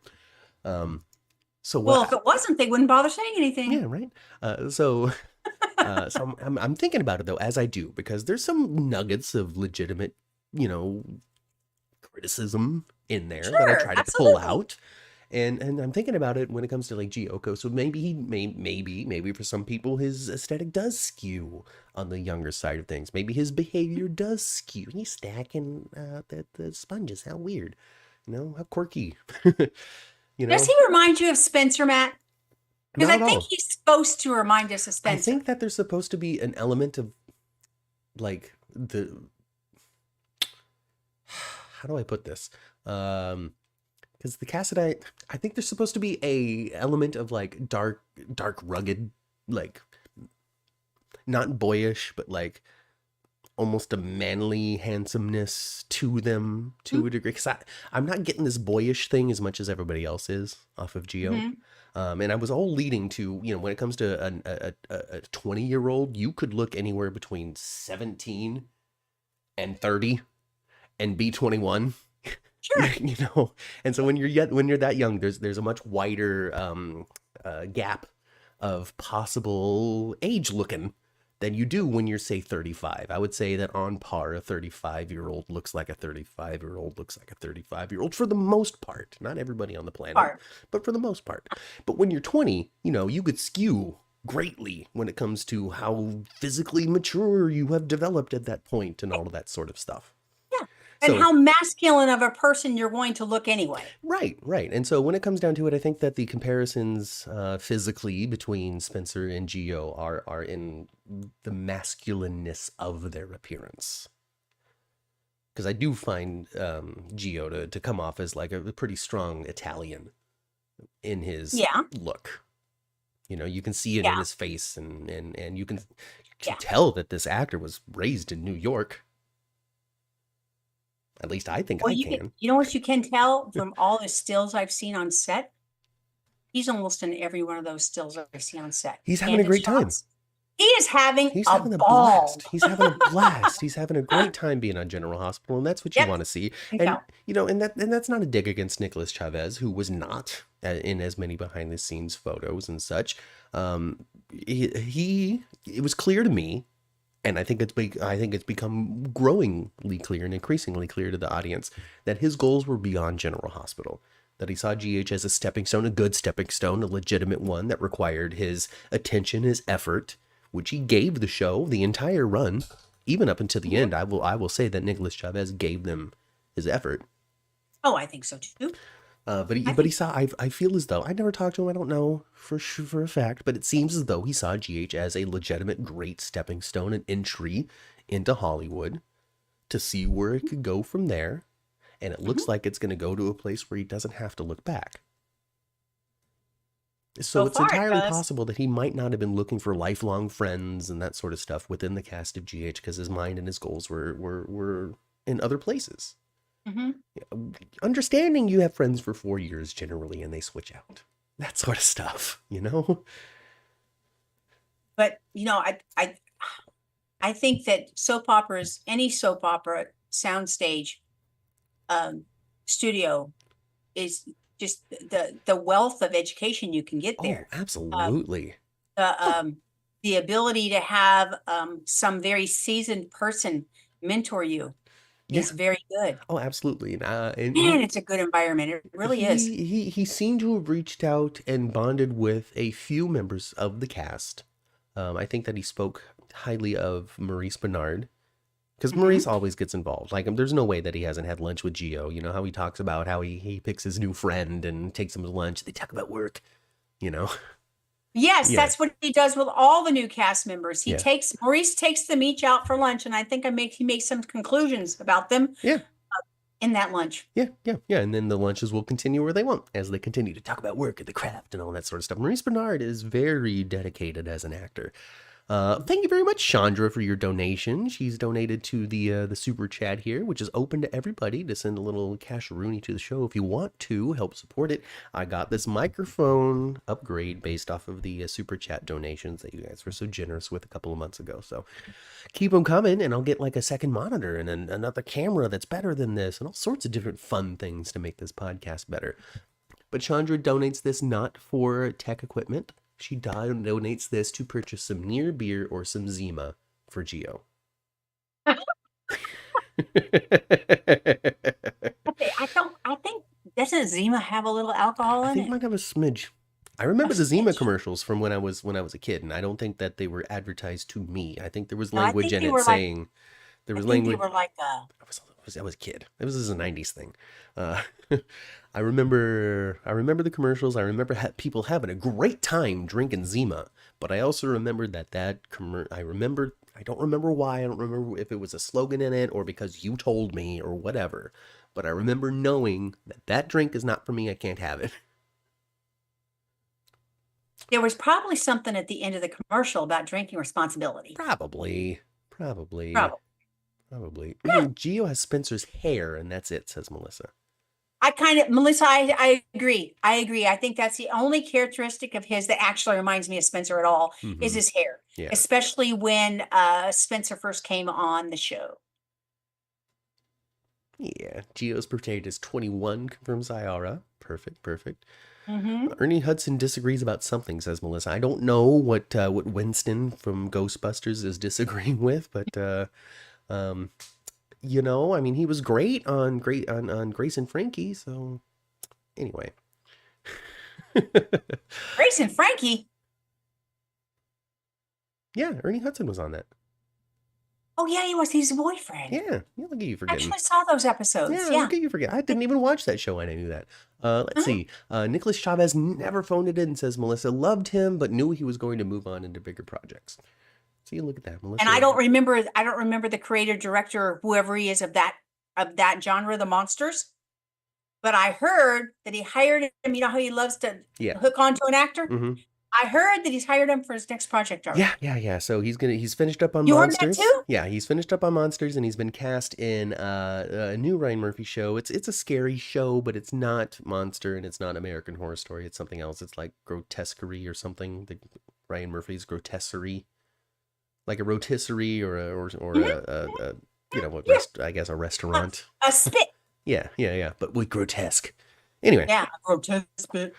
Well, if it wasn't, they wouldn't bother saying anything. Yeah, right. So I'm thinking about it though, as I do, because there's some nuggets of legitimate, criticism in there that I Sure, try to pull absolutely. out. And I'm thinking about it when it comes to like Gyoko. So maybe for some people his aesthetic does skew on the younger side of things. Maybe his behavior does skew. He's stacking the sponges. How weird, how quirky. Does he remind you of Spencer, Matt? Because Not I at think all. he's supposed to remind us of I Spencer. think that there's supposed to be an element of like how do I put this? Because the Cassadine, I think there's supposed to be a element of like dark, rugged, like not boyish, but like almost a manly handsomeness to them to a degree. Because I'm not getting this boyish thing as much as everybody else is off of Geo. Mm-hmm. And I was all leading to, when it comes to a 20-year-old, you could look anywhere between 17 and 30 and be 21. Sure. And so when you're that young, there's a much wider gap of possible age looking than you do when you're, say, 35. I would say that on par, a 35-year-old looks like a 35-year-old looks like a 35-year-old for the most part. Not everybody on the planet, but for the most part. But when you're 20, you could skew greatly when it comes to how physically mature you have developed at that point and all of that sort of stuff. And how masculine of a person you're going to look anyway. Right. And so when it comes down to it, I think that the comparisons physically between Spencer and Geo are in the masculineness of their appearance. Because I do find Geo to come off as like a pretty strong Italian in his look. You can see it in his face and you can tell that this actor was raised in New York. At least I think I can. You know what you can tell from all the stills I've seen on set? He's almost in every one of those stills I've seen on set. He's having a great time. He is having a blast. He's having a blast. He's having a great time being on General Hospital, and that's what you want to see. And and that's not a dig against Nicholas Chavez, who was not in as many behind the scenes photos and such. It was clear to me. And I think it's become growingly clear and increasingly clear to the audience that his goals were beyond General Hospital. That he saw GH as a stepping stone, a good stepping stone, a legitimate one that required his attention, his effort, which he gave the show the entire run, even up until the end. I will say that Nicholas Chavez gave them his effort. Oh, I think so too. But he saw. I feel as though I never talked to him. I don't know for a fact, but it seems as though he saw GH as a legitimate, great stepping stone and entry into Hollywood to see where it could go from there. And it looks like it's going to go to a place where he doesn't have to look back. So it's entirely possible that he might not have been looking for lifelong friends and that sort of stuff within the cast of GH because his mind and his goals were in other places. Mm-hmm. Understanding you have friends for 4 years generally and they switch out. That sort of stuff, But, I think that any soap opera soundstage studio is just the wealth of education you can get there. Oh, absolutely. The ability to have some very seasoned person mentor you is very good. Oh, absolutely. And it's a good environment. It really is. He seemed to have reached out and bonded with a few members of the cast. I think that he spoke highly of Maurice Bernard, because Maurice always gets involved. Like, there's no way that he hasn't had lunch with Gio. You know how he talks about how he picks his new friend and takes him to lunch. They talk about work, Yes, that's what he does with all the new cast members. Maurice takes them each out for lunch, and I think he makes some conclusions about them. In that lunch. Yeah. And then the lunches will continue where they want as they continue to talk about work and the craft and all that sort of stuff. Maurice Bernard is very dedicated as an actor. Thank you very much, Chandra, for your donation. She's donated to the super chat here, which is open to everybody to send a little cash-a-rooney to the show if you want to help support it. I got this microphone upgrade based off of the super chat donations that you guys were so generous with a couple of months ago. So keep them coming, and I'll get like a second monitor and another camera that's better than this and all sorts of different fun things to make this podcast better. But Chandra donates this not for tech equipment. She donates this to purchase some near beer or some Zima for Geo. I think doesn't Zima have a little alcohol I in think it it? might have a smidge. I A remember the Zima smidge. commercials from when I was a kid, and I don't think that they were advertised to me. I think there was No, I language think in they it were like saying there I was think they language. were like I was a kid. It was a '90s thing. Uh, I remember the commercials. I remember people having a great time drinking Zima. But I also remember I remember. I don't remember why. I don't remember if it was a slogan in it or because you told me or whatever. But I remember knowing that that drink is not for me. I can't have it. there was probably something at the end of the commercial about drinking responsibility. Probably. Probably. Probably. Probably. Yeah. Geo has Spencer's hair, and that's it, says Melissa. Melissa, I agree. I agree. I think that's the only characteristic of his that actually reminds me of Spencer at all is Mm-hmm. his hair, Yeah. especially when Spencer first came on the show. Yeah. Geo's portrayed as 21, confirms Iara. Perfect, perfect. Mm-hmm. Ernie Hudson disagrees about something, says Melissa. I don't know what Winston from Ghostbusters is disagreeing with, but I mean, he was great on Grace and Frankie. So anyway, Grace and Frankie. yeah, Ernie Hudson was on that. Oh yeah, he was. He's a boyfriend. Yeah, look at you I forgetting. actually saw those episodes. Yeah, Yeah. look at you forget. I didn't even watch that show. I knew that. Let's see. Nicholas Chavez never phoned it in, says Melissa. Loved him, but knew he was going to move on into bigger projects. See, look at that, Melissa. And I don't remember the creator, director, or whoever he is of that genre, the monsters. But I heard that he hired him. You know how he loves to hook onto an actor? Mm-hmm. I heard that he's hired him for his next project already. Yeah. So he's finished up on You heard Monsters. that too? Yeah, he's finished up on Monsters, and he's been cast in a new Ryan Murphy show. It's a scary show, but it's not Monster, and it's not American Horror Story. It's something else. It's like Grotesquerie or something. Ryan Murphy's Grotesquerie, like a rotisserie or a I guess a restaurant. A spit. Yeah. But with grotesque. Anyway. Yeah, a grotesque spit.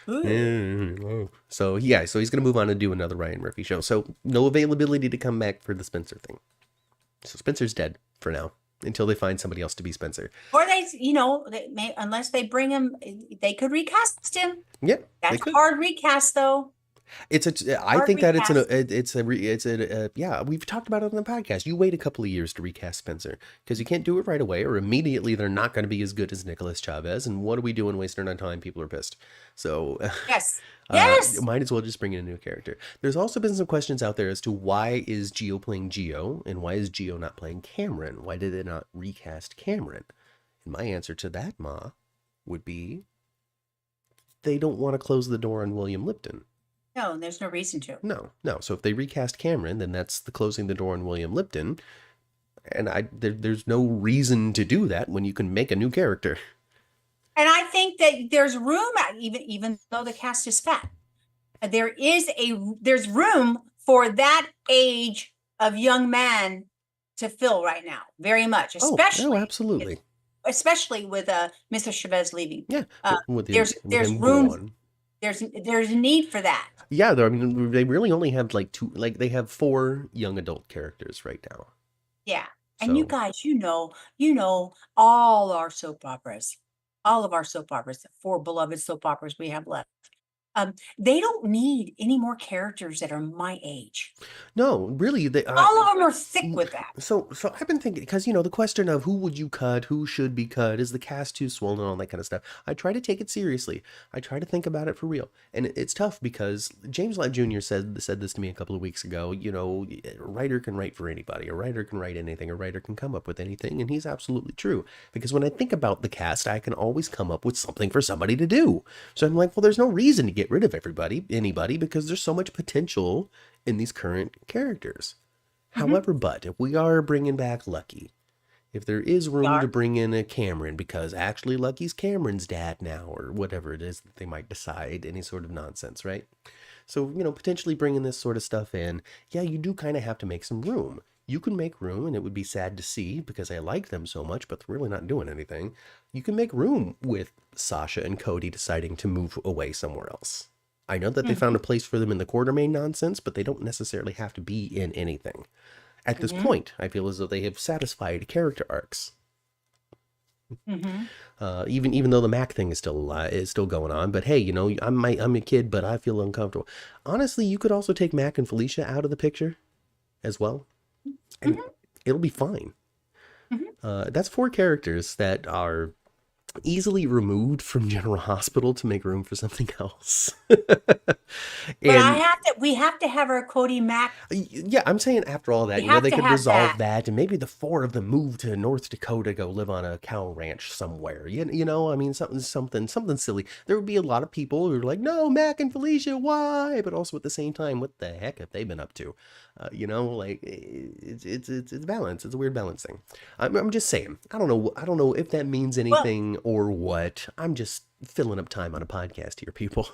So he's gonna move on and do another Ryan Murphy show. So no availability to come back for the Spencer thing. So Spencer's dead for now until they find somebody else to be Spencer. Or unless they bring him, they could recast him. Yeah, that's a hard recast though. I think that we've talked about it on the podcast. You wait a couple of years to recast Spencer because you can't do it right away or immediately. They're not going to be as good as Nicholas Chavez. And what are we doing wasting our time? People are pissed. So yes, might as well just bring in a new character. There's also been some questions out there as to why is Geo playing Geo and why is Geo not playing Cameron? Why did they not recast Cameron? And my answer to that, Ma, would be they don't want to close the door on William Lipton. No, there's no reason to. No. So if they recast Cameron, then that's the closing the door on William Lipton. And there's no reason to do that when you can make a new character. And I think that there's room, even though the cast is fat, there's room for that age of young man to fill right now, very much, especially. Oh, absolutely. Especially with Mr. Chavez leaving. Yeah, there's room. There's a need for that. Yeah, I mean, they really only have they have 4 young adult characters right now. Yeah, and you guys, all our soap operas, the 4 beloved soap operas we have left. They don't need any more characters that are my age. No, really, all of them are thick with that. So I've been thinking because the question of who would you cut, who should be cut, is the cast too swollen, all that kind of stuff. I try to take it seriously. I try to think about it for real, and it's tough because James Lott Jr. said this to me a couple of weeks ago. A writer can write for anybody. A writer can write anything. A writer can come up with anything, and he's absolutely true. Because when I think about the cast, I can always come up with something for somebody to do. So I'm like, well, there's no reason to get rid of anybody, because there's so much potential in these current characters. Mm-hmm. However, but if we are bringing back Lucky, if there is room to bring in a Cameron, because actually Lucky's Cameron's dad now, or whatever it is that they might decide, any sort of nonsense, right? So, potentially bringing this sort of stuff in, yeah, you do kind of have to make some room. You can make room, and it would be sad to see because I like them so much, but they're really not doing anything. You can make room with Sasha and Cody deciding to move away somewhere else. I know that they found a place for them in the Quartermaine nonsense, but they don't necessarily have to be in anything. At this point, I feel as though they have satisfied character arcs. Even though the Mac thing is still going on, but hey, I'm a kid, but I feel uncomfortable. Honestly, you could also take Mac and Felicia out of the picture as well, and it'll be fine. That's 4 characters that are easily removed from General Hospital to make room for something else. But we have to have our Cody Mac. Yeah, I'm saying after all that, they could resolve that, and maybe the 4 of them move to North Dakota, go live on a cow ranch somewhere. I mean, something silly. There would be a lot of people who are like, no, Mac and Felicia, why? But also at the same time, what the heck have they been up to? Like it's balance. It's a weird balance thing. I'm just saying. I don't know if that means anything or what. I'm just filling up time on a podcast here, people.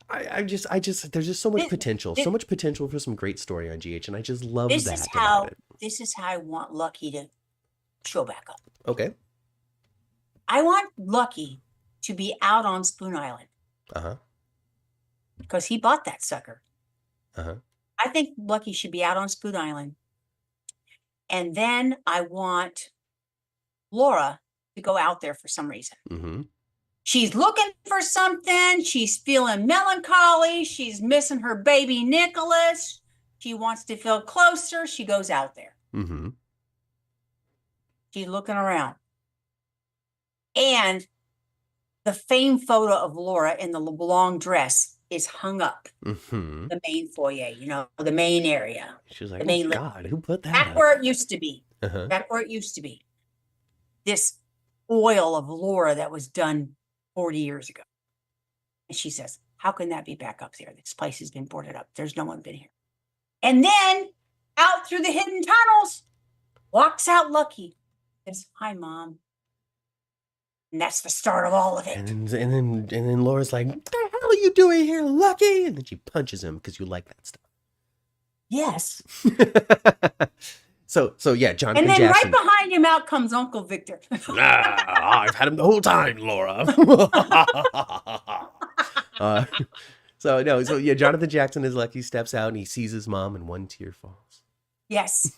I just there's just so much potential for some great story on GH, and I just love that about it. This is how I want Lucky to show back up. Okay. I want Lucky to be out on Spoon Island. Because he bought that sucker. I think Lucky should be out on Spoon Island. And then I want Laura to go out there for some reason. She's looking for something. She's feeling melancholy. She's missing her baby Nicholas. She wants to feel closer. She goes out there. She's looking around. And the famed photo of Laura in the long dress is hung up. The main foyer, the main area. She's like, oh God, who put that Back where it used to be. Back where it used to be. This oil of Laura that was done 40 years ago. And she says, how can that be back up there? This place has been boarded up. There's no one been here. And then out through the hidden tunnels walks out Lucky. Says, hi, Mom. And that's the start of all of it. And then Laura's like, what the hell are you doing here, Lucky? And then she punches him because you like that stuff. Yes. So yeah, Jonathan And then Jackson. right behind him out comes Uncle Victor. I've had him the whole time, Laura. So yeah, Jonathan Jackson is Lucky, steps out and he sees his mom and one tear falls. Yes.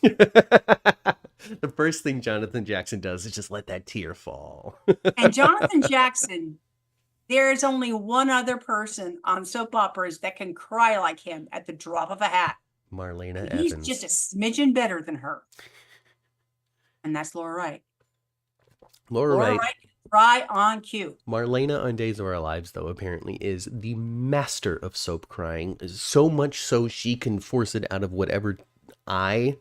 The first thing Jonathan Jackson does is just let that tear fall. And Jonathan Jackson, there's only one other person on soap operas that can cry like him at the drop of a hat. Marlena He's Evans. just a smidgen better than her. And that's Laura Wright. Laura Wright, right on cue. Marlena on Days of Our Lives, though, apparently is the master of soap crying. So much so she can force it out of whatever eye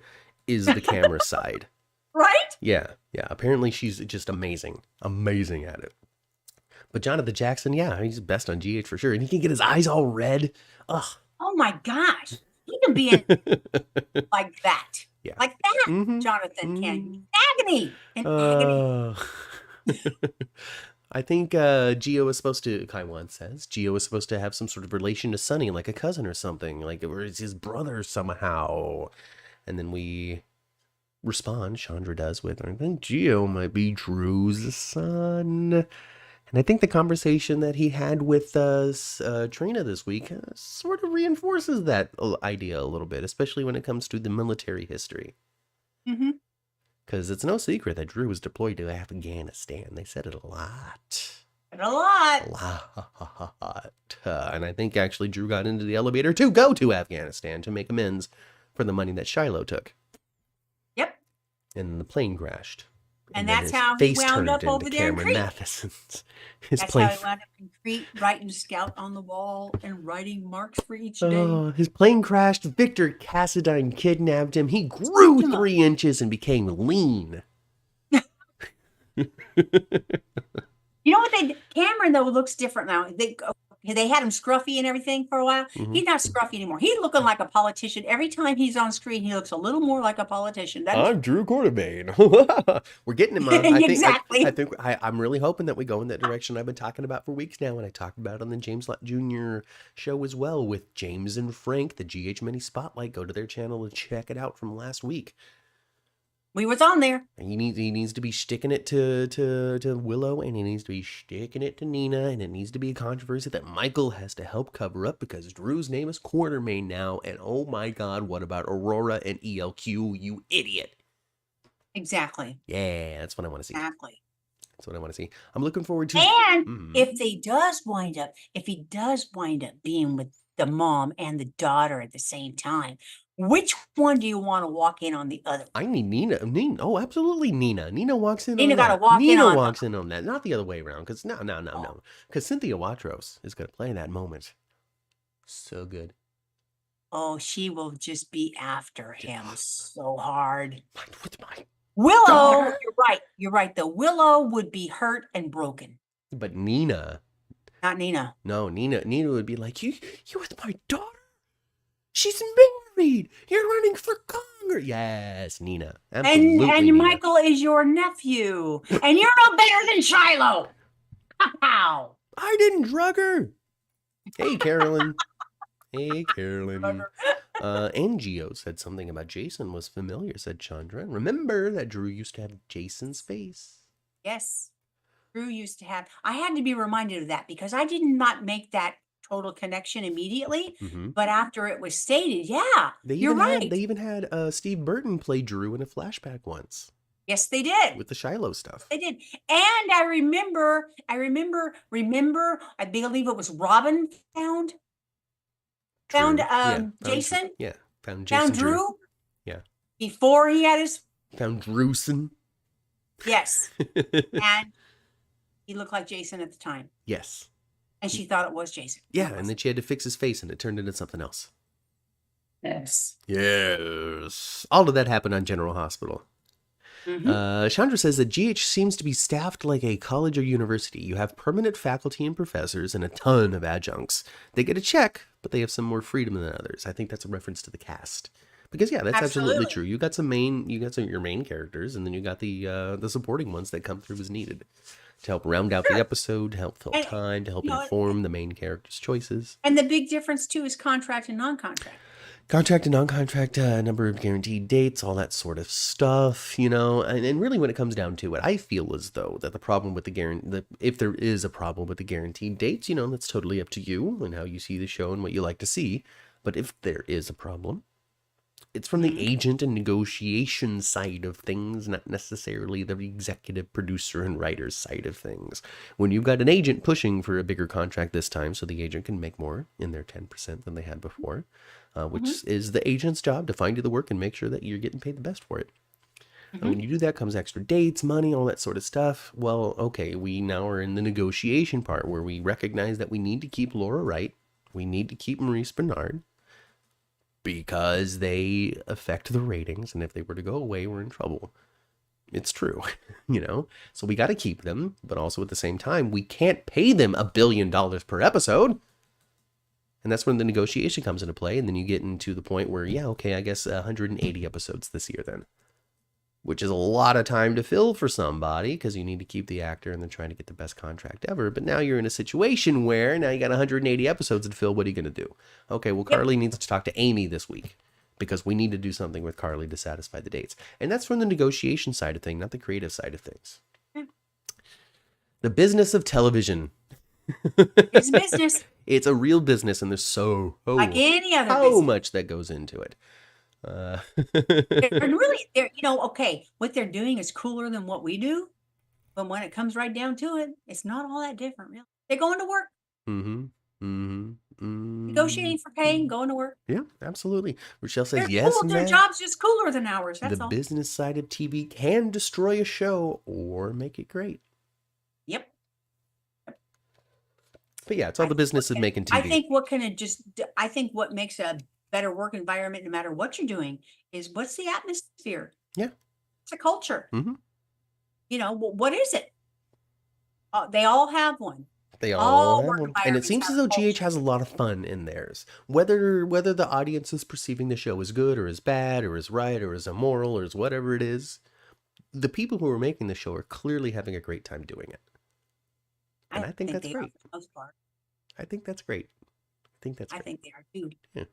is the camera side. Right? Yeah. Apparently she's just amazing at it. But Jonathan Jackson, yeah, he's best on GH for sure. And he can get his eyes all red. Ugh. Oh my gosh. He can be in like that. Yeah. Like that, Jonathan can. Agony. Agony. I think Gio was supposed to, Kaiwan says, Gio was supposed to have some sort of relation to Sonny, like a cousin or something, like or it's his brother somehow. And then we respond, Chandra does, with, I think Gio might be Drew's son. And I think the conversation that he had with Trina this week sort of reinforces that idea a little bit, especially when it comes to the military history. Because it's no secret that Drew was deployed to Afghanistan. They said it a lot. A lot. And I think actually Drew got into the elevator to go to Afghanistan to make amends for the money that Shiloh took. Yep. And the plane crashed. And that's how he wound up over there in Crete. That's how he wound up in Crete, writing Scout on the wall and writing marks for each day. His plane crashed. Victor Cassadine kidnapped him. He grew 3 inches and became lean. You know what Cameron, though, looks different now. They had him scruffy and everything for a while. He's not scruffy anymore. He's looking like a politician. Every time he's on screen, he looks a little more like a politician. I'm Drew Quartermaine. We're getting him on. Exactly. I'm really hoping that we go in that direction I've been talking about for weeks now, and I talked about it on the James Lott Jr. show as well with James and Frank, the GH Mini Spotlight. Go to their channel and check it out from last week. We was on there. He needs to be sticking it to Willow, and he needs to be sticking it to Nina, and it needs to be a controversy that Michael has to help cover up because Drew's name is Quartermaine now, and oh my God, what about Aurora and ELQ, you idiot? Exactly. Yeah, that's what I want to see. Exactly. That's what I want to see. I'm looking forward to. And if he does wind up being with the mom and the daughter at the same time, which one do you want to walk in on the other? I need Nina. Oh, absolutely, Nina. Nina walks in Nina on got to that. walk in Nina on walks her. in on that. Not the other way around. Because no. Because Cynthia Watros is going to play that moment. So good. Oh, she will just be after him so hard. With my Willow, daughter? you're right. The Willow would be hurt and broken. But Nina. Not Nina. No, Nina would be like, you with my daughter? She's married. You're running for Congress. Yes, Nina. Absolutely. And Nina. Michael is your nephew. And you're no better than Shiloh. How? I didn't drug her. Hey, Carolyn. Hey, Carolyn. And Gio said something about Jason was familiar, said Chandra. Remember that Drew used to have Jason's face? Yes. Drew used to have. I had to be reminded of that because I did not make that total connection immediately. But after it was stated, yeah, you're right. They even had Steve Burton play Drew in a flashback once. Yes, they did. With the Shiloh stuff. They did. And I remember, I believe it was Robin found Jason. Yeah, found Jason. Found Drew. Yeah. Before he had his. Found Drewson. Yes. And he looked like Jason at the time. Yes. And she thought it was Jason. Yeah, and then she had to fix his face and it turned into something else. Yes. Yes. All of that happened on General Hospital. Chandra says that GH seems to be staffed like a college or university. You have permanent faculty and professors and a ton of adjuncts. They get a check, but they have some more freedom than others. I think that's a reference to the cast. Because yeah, that's absolutely true. You got your main characters, and then you got the supporting ones that come through as needed to help round out the episode, to help fill time, to help inform the main character's choices. And the big difference too is contract and non-contract. Contract and non-contract, number of guaranteed dates, all that sort of stuff, and really when it comes down to it, I feel as though that the problem with if there is a problem with the guaranteed dates, that's totally up to you and how you see the show and what you like to see. But if there is a problem, it's from the agent and negotiation side of things, not necessarily the executive producer and writer's side of things. When you've got an agent pushing for a bigger contract this time so the agent can make more in their 10% than they had before, which is the agent's job to find you the work and make sure that you're getting paid the best for it. And when you do that comes extra dates, money, all that sort of stuff. Well, okay, we now are in the negotiation part where we recognize that we need to keep Laura Wright. We need to keep Maurice Bernard because they affect the ratings. And if they were to go away, we're in trouble. It's true, So we got to keep them. But also at the same time, we can't pay them $1 billion per episode. And that's when the negotiation comes into play. And then you get into the point where, yeah, okay, I guess 180 episodes this year then. Which is a lot of time to fill for somebody because you need to keep the actor and they're trying to get the best contract ever. But now you're in a situation where now you got 180 episodes to fill. What are you going to do? Okay, well, Carly needs to talk to Amy this week because we need to do something with Carly to satisfy the dates. And that's from the negotiation side of things, not the creative side of things. The business of television. It's business. It's a real business, and there's like any other business. Much that goes into it. Okay, what they're doing is cooler than what we do, but when it comes right down to it, it's not all that different, really. They're going to work. Negotiating for pay, going to work. Yeah, absolutely. Rochelle says they're yes. Cool. Their job's just cooler than ours. That's all. The business side of TV can destroy a show or make it great. Yep. But yeah, it's all the business of making TV. I think what makes a better work environment, no matter what you're doing, is what's the atmosphere? Yeah. It's a culture. What is it? They all have one. They all have one. And it seems as though GH has a lot of fun in theirs. Whether the audience is perceiving the show as good or as bad or as right or as immoral or as whatever it is, the people who are making the show are clearly having a great time doing it. And I think that's great. I think that's great. I think they are too. Yeah.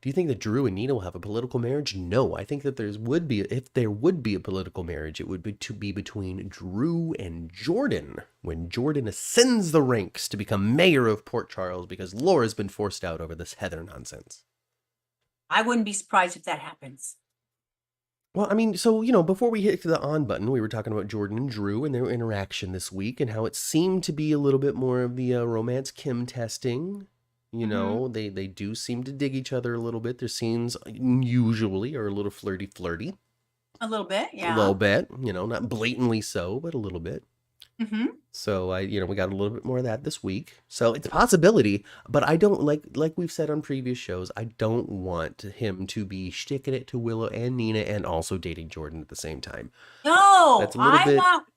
Do you think that Drew and Nina will have a political marriage? No, I think that if there would be a political marriage, it would be between Drew and Jordan, when Jordan ascends the ranks to become mayor of Port Charles because Laura's been forced out over this Heather nonsense. I wouldn't be surprised if that happens. Well, I mean, so, before we hit the on button, we were talking about Jordan and Drew and their interaction this week and how it seemed to be a little bit more of the romance Kim testing. Mm-hmm. They do seem to dig each other a little bit. Their scenes usually are a little flirty. A little bit, A yeah. little bit, not blatantly so, but a little bit. Mm-hmm. So we got a little bit more of that this week. So it's a possibility, but I don't like we've said on previous shows, I don't want him to be sticking it to Willow and Nina and also dating Jordan at the same time. No, That's a little I bit, want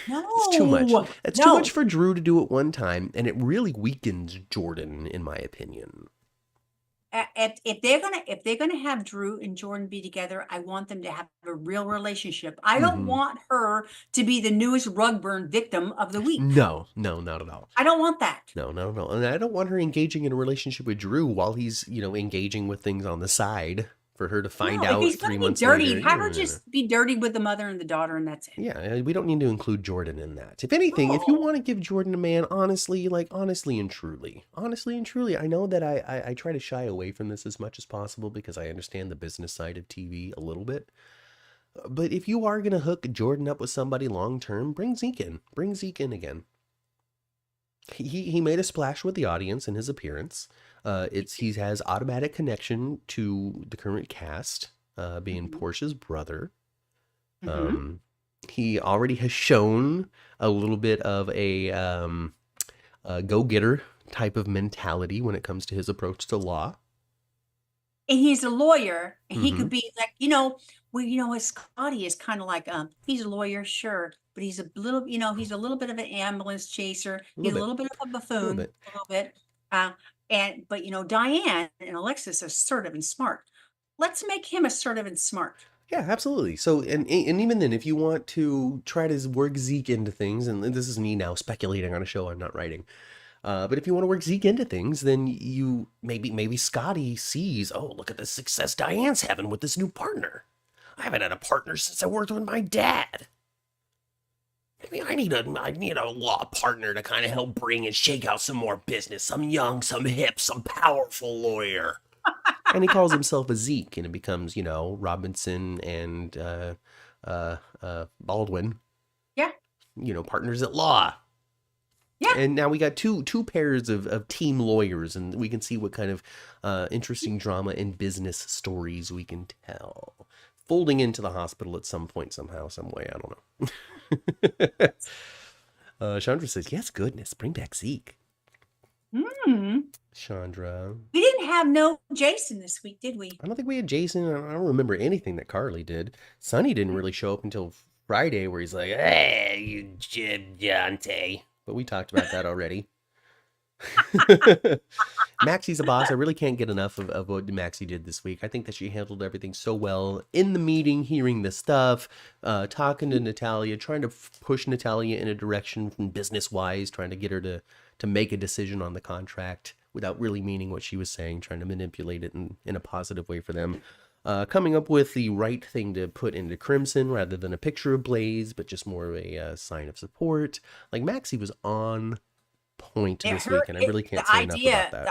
it's too much. no, It's too much no. for Drew to do at one time, and it really weakens Jordan, in my opinion. If they're gonna have Drew and Jordan be together, I want them to have a real relationship. I don't Hmm. want her to be the newest rug burn victim of the week. No, not at all. I don't want that. No, not at all. And I don't want her engaging in a relationship with Drew while he's, engaging with things on the side for her to find No, if out he's three gonna be months later. dirty, have No, her no, no. just be dirty with the mother and the daughter, and that's it. Yeah, we don't need to include Jordan in that. If anything, if you No. want to give Jordan a man, honestly and truly, I know that I try to shy away from this as much as possible because I understand the business side of TV a little bit. But if you are going to hook Jordan up with somebody long term, bring Zeke in. Bring Zeke in again. He made a splash with the audience in his appearance. He has automatic connection to the current cast, being Mhm. Portia's brother. Mhm. He already has shown a little bit of a go-getter type of mentality when it comes to his approach to law. And he's a lawyer, and he Mm-hmm. could be like, his Scotty is kind of like, he's a lawyer, sure, but he's a little bit of an ambulance chaser. A little He's a bit, little bit of a a little buffoon, bit. a little bit. But Diane and Alexis are assertive and smart. Let's make him assertive and smart. Yeah, absolutely. So, and even then, if you want to try to work Zeke into things, and this is me now speculating on a show I'm not writing, but if you want to work Zeke into things, then you maybe Scotty sees, oh, look at the success Diane's having with this new partner. I haven't had a partner since I worked with my dad. Maybe I need a law partner to kind of help bring and shake out some more business. Some young, some hip, some powerful lawyer. And he calls himself a Zeke, and it becomes, Robinson and Baldwin, Yeah, partners at law. yeah. And now we got two pairs of team lawyers, and we can see what kind of interesting drama and business stories we can tell. Folding into the hospital at some point, somehow, some way. I don't know. Chandra says, yes, goodness, bring back Zeke. Hmm. Chandra. We didn't have no Jason this week, did we? I don't think we had Jason. I don't remember anything that Carly did. Sonny didn't really show up until Friday, where he's like, hey, you Jim Dante. But we talked about that already. Maxie's a boss. I really can't get enough of what Maxie did this week. I think that she handled everything so well in the meeting, hearing the stuff, talking to Natalia, trying to push Natalia in a direction from business-wise, trying to get her to make a decision on the contract without really meaning what she was saying, trying to manipulate it in a positive way for them. Coming up with the right thing to put into Crimson rather than a picture of Blaze, but just more of a sign of support. Like, Maxie was on point this week, and I really can't say enough about that.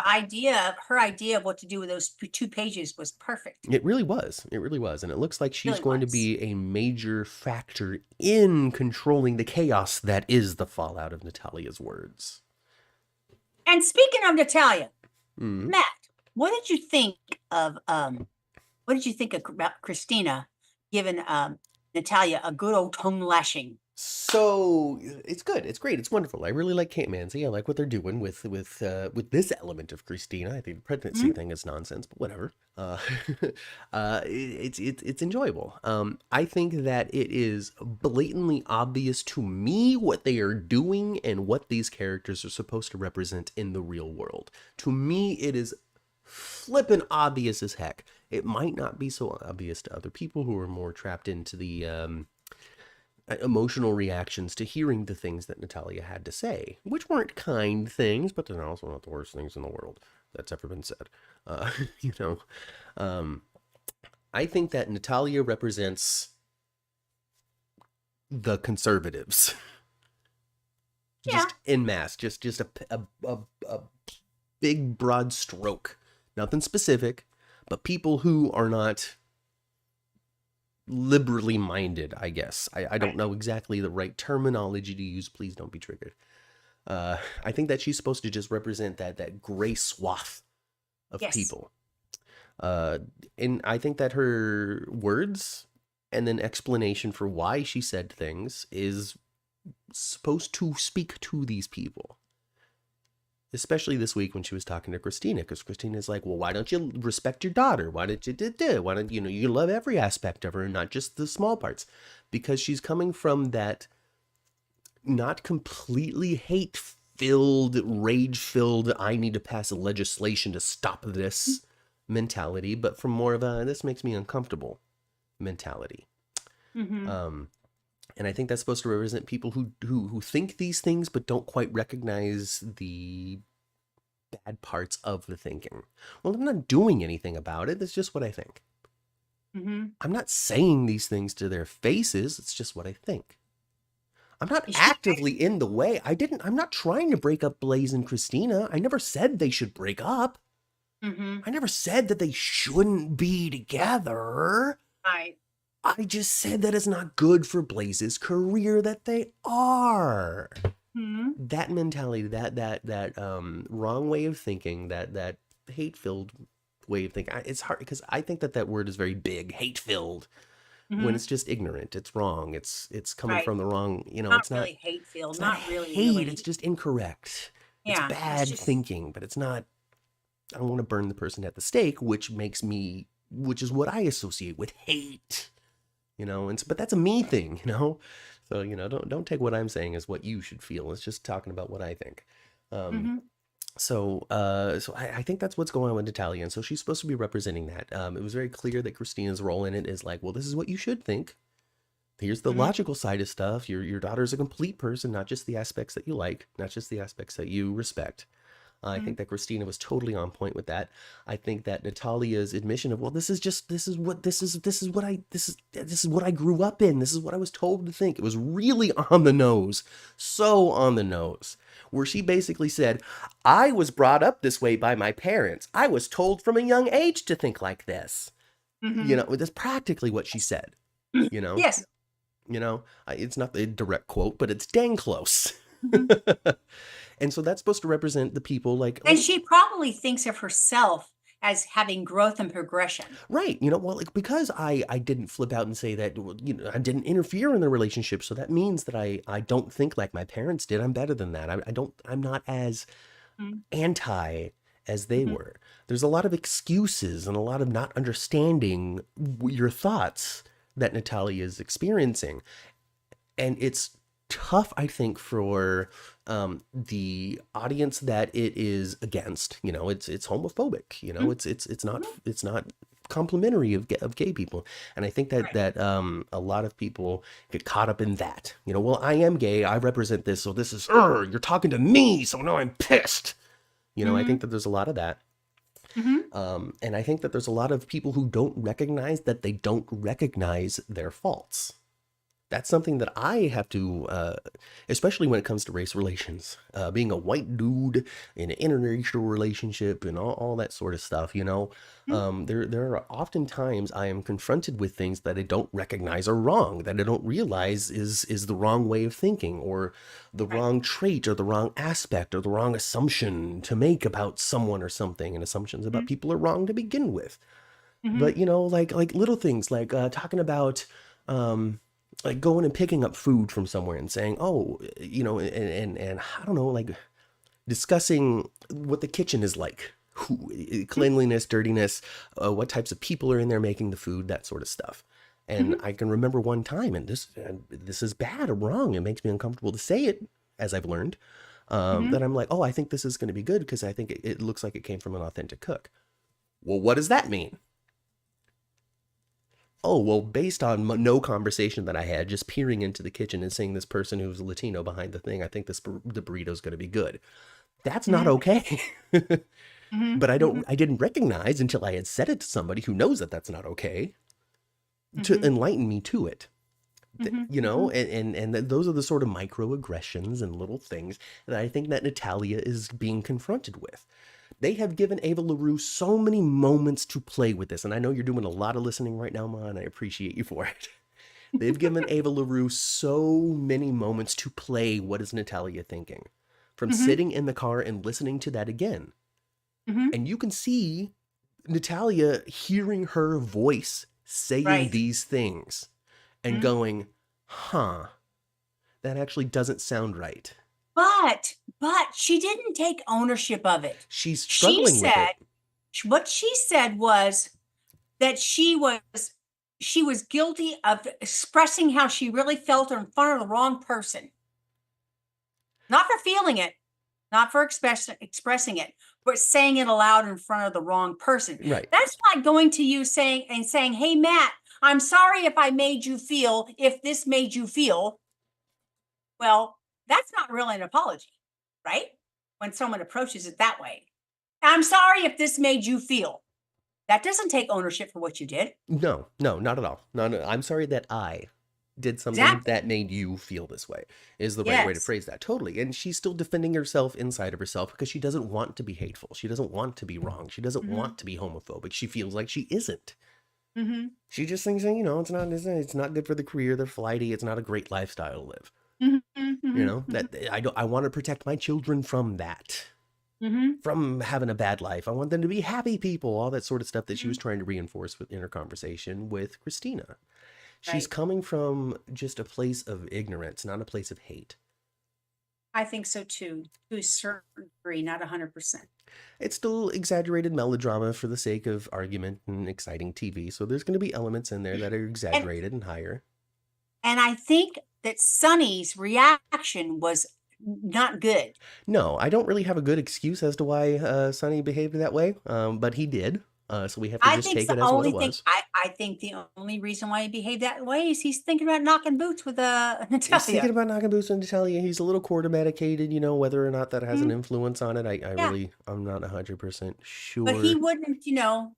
Her idea of what to do with those 2 pages was perfect. It really was. It really was. And it looks like she's Really going to was. be a major factor in controlling the chaos that is the fallout of Natalia's words. And speaking of Natalia, Mm. Matt, what did you think of about Christina giving Natalia a good old tongue lashing? So it's good. It's great. It's wonderful. I really like Kate Manzi. I like what they're doing with this element of Christina. I think the pregnancy thing is nonsense, but whatever. It's enjoyable. I think that it is blatantly obvious to me what they are doing and what these characters are supposed to represent in the real world. To me, it is flippin' obvious as heck. It might not be so obvious to other people who are more trapped into the emotional reactions to hearing the things that Natalia had to say, which weren't kind things, but they're also not the worst things in the world that's ever been said. You know, I think that Natalia represents the conservatives. Yeah. Just en masse, just a big broad stroke. Nothing specific, but people who are not liberally minded, I guess. I don't know exactly the right terminology to use. Please don't be triggered. I think that she's supposed to just represent that gray swath of Yes. people. And I think that her words and then explanation for why she said things is supposed to speak to these people. Especially this week when she was talking to Christina, because Christina's like, well, why don't you respect your daughter? Why don't you why don't you love every aspect of her, not just the small parts? Because she's coming from that not completely hate-filled, rage-filled, I need to pass a legislation to stop this mentality, but from more of a, this makes me uncomfortable mentality. And I think that's supposed to represent people who think these things but don't quite recognize the bad parts of the thinking. Well, I'm not doing anything about it. It's just what I think. I'm not saying these things to their faces. It's just what I think. I'm not actively in the way. I'm not trying to break up Blaze and Christina. I never said they should break up. I never said that they shouldn't be together. I just said that it's not good for Blaze's career that they are. That mentality, that wrong way of thinking, that hate-filled way of thinking. It's hard because I think that word is very big, hate-filled. When it's just ignorant, it's wrong. It's coming from the wrong. It's not really hate-filled. It's Not hate. really. It's just incorrect. Yeah, it's bad thinking, but it's not. I don't want to burn the person at the stake, which is what I associate with hate. But that's a me thing, So, don't take what I'm saying as what you should feel. It's just talking about what I think. So I think that's what's going on with Natalia. And so she's supposed to be representing that. It was very clear that Christina's role in it is like, well, this is what you should think. Here's the logical side of stuff. Your daughter's a complete person, not just the aspects that you like, not just the aspects that you respect. I think that Christina was totally on point with that. I think that Natalia's admission of, well, this is what I grew up in. This is what I was told to think. It was really on the nose. So on the nose. Where she basically said, I was brought up this way by my parents. I was told from a young age to think like this. That's practically what she said. Yes. It's not the direct quote, but it's dang close. And so that's supposed to represent the people and she probably thinks of herself as having growth and progression. Right. Because I didn't flip out and say that, I didn't interfere in the relationship. So that means that I don't think like my parents did. I'm better than that. I'm not as anti as they were. There's a lot of excuses and a lot of not understanding your thoughts that Natalia is experiencing. And it's tough, I think, for the audience that it is against. It's homophobic. It's not complimentary of gay people. And I think that a lot of people get caught up in that. Well, I am gay, I represent this, so this is you're talking to me, so now I'm pissed. I think that there's a lot of that. And I think that there's a lot of people who don't recognize that they don't recognize their faults. That's something that I have to, especially when it comes to race relations, being a white dude in an interracial relationship and all that sort of stuff, there are often times I am confronted with things that I don't recognize are wrong, that I don't realize is the wrong way of thinking, or the wrong trait, or the wrong aspect, or the wrong assumption to make about someone or something, and assumptions about people are wrong to begin with. But, like little things, like talking about... like going and picking up food from somewhere and saying, oh, and I don't know, like discussing what the kitchen is like, cleanliness, dirtiness, what types of people are in there making the food, that sort of stuff. And I can remember one time, and this is bad or wrong. It makes me uncomfortable to say it, as I've learned, that I'm like, oh, I think this is going to be good because I think it looks like it came from an authentic cook. Well, what does that mean? Oh, well, based on no conversation that I had, just peering into the kitchen and seeing this person who's Latino behind the thing, I think the burrito's going to be good. That's not okay. But I didn't recognize until I had said it to somebody who knows that that's not okay to enlighten me to it. And those are the sort of microaggressions and little things that I think that Natalia is being confronted with. They have given Ava LaRue so many moments to play with this. And I know you're doing a lot of listening right now, Ma, and I appreciate you for it. They've given Ava LaRue so many moments to play what is Natalia thinking. From sitting in the car and listening to that again. And you can see Natalia hearing her voice saying these things and going, huh, that actually doesn't sound right. But she didn't take ownership of it. She's struggling with it. What she said was that she was guilty of expressing how she really felt in front of the wrong person. Not for feeling it, not for expressing it, but saying it aloud in front of the wrong person. Right. That's like going to you saying, hey, Matt, I'm sorry if I made you feel, if this made you feel. Well, that's not really an apology, right? When someone approaches it that way. I'm sorry if this made you feel. That doesn't take ownership for what you did. No, not at all. No, I'm sorry that I did something that made you feel this way, is the right way to phrase that. Totally. And she's still defending herself inside of herself because she doesn't want to be hateful. She doesn't want to be wrong. She doesn't want to be homophobic. She feels like she isn't. She just thinks, it's not good for the career. They're flighty. It's not a great lifestyle to live. That I want to protect my children from that. From having a bad life. I want them to be happy people, all that sort of stuff that she was trying to reinforce in her conversation with Christina. She's coming from just a place of ignorance, not a place of hate. I think so too, to a certain degree, not 100%. It's still exaggerated melodrama for the sake of argument and exciting TV, so there's going to be elements in there that are exaggerated and higher. And I think that Sonny's reaction was not good. No, I don't really have a good excuse as to why Sonny behaved that way, but he did. So we have to just take it as what it was. I think the only reason why he behaved that way is he's thinking about knocking boots with Natalia. He's thinking about knocking boots with Natalia. He's a little quarter medicated, whether or not that has an influence on it. I'm not 100% sure. But he wouldn't,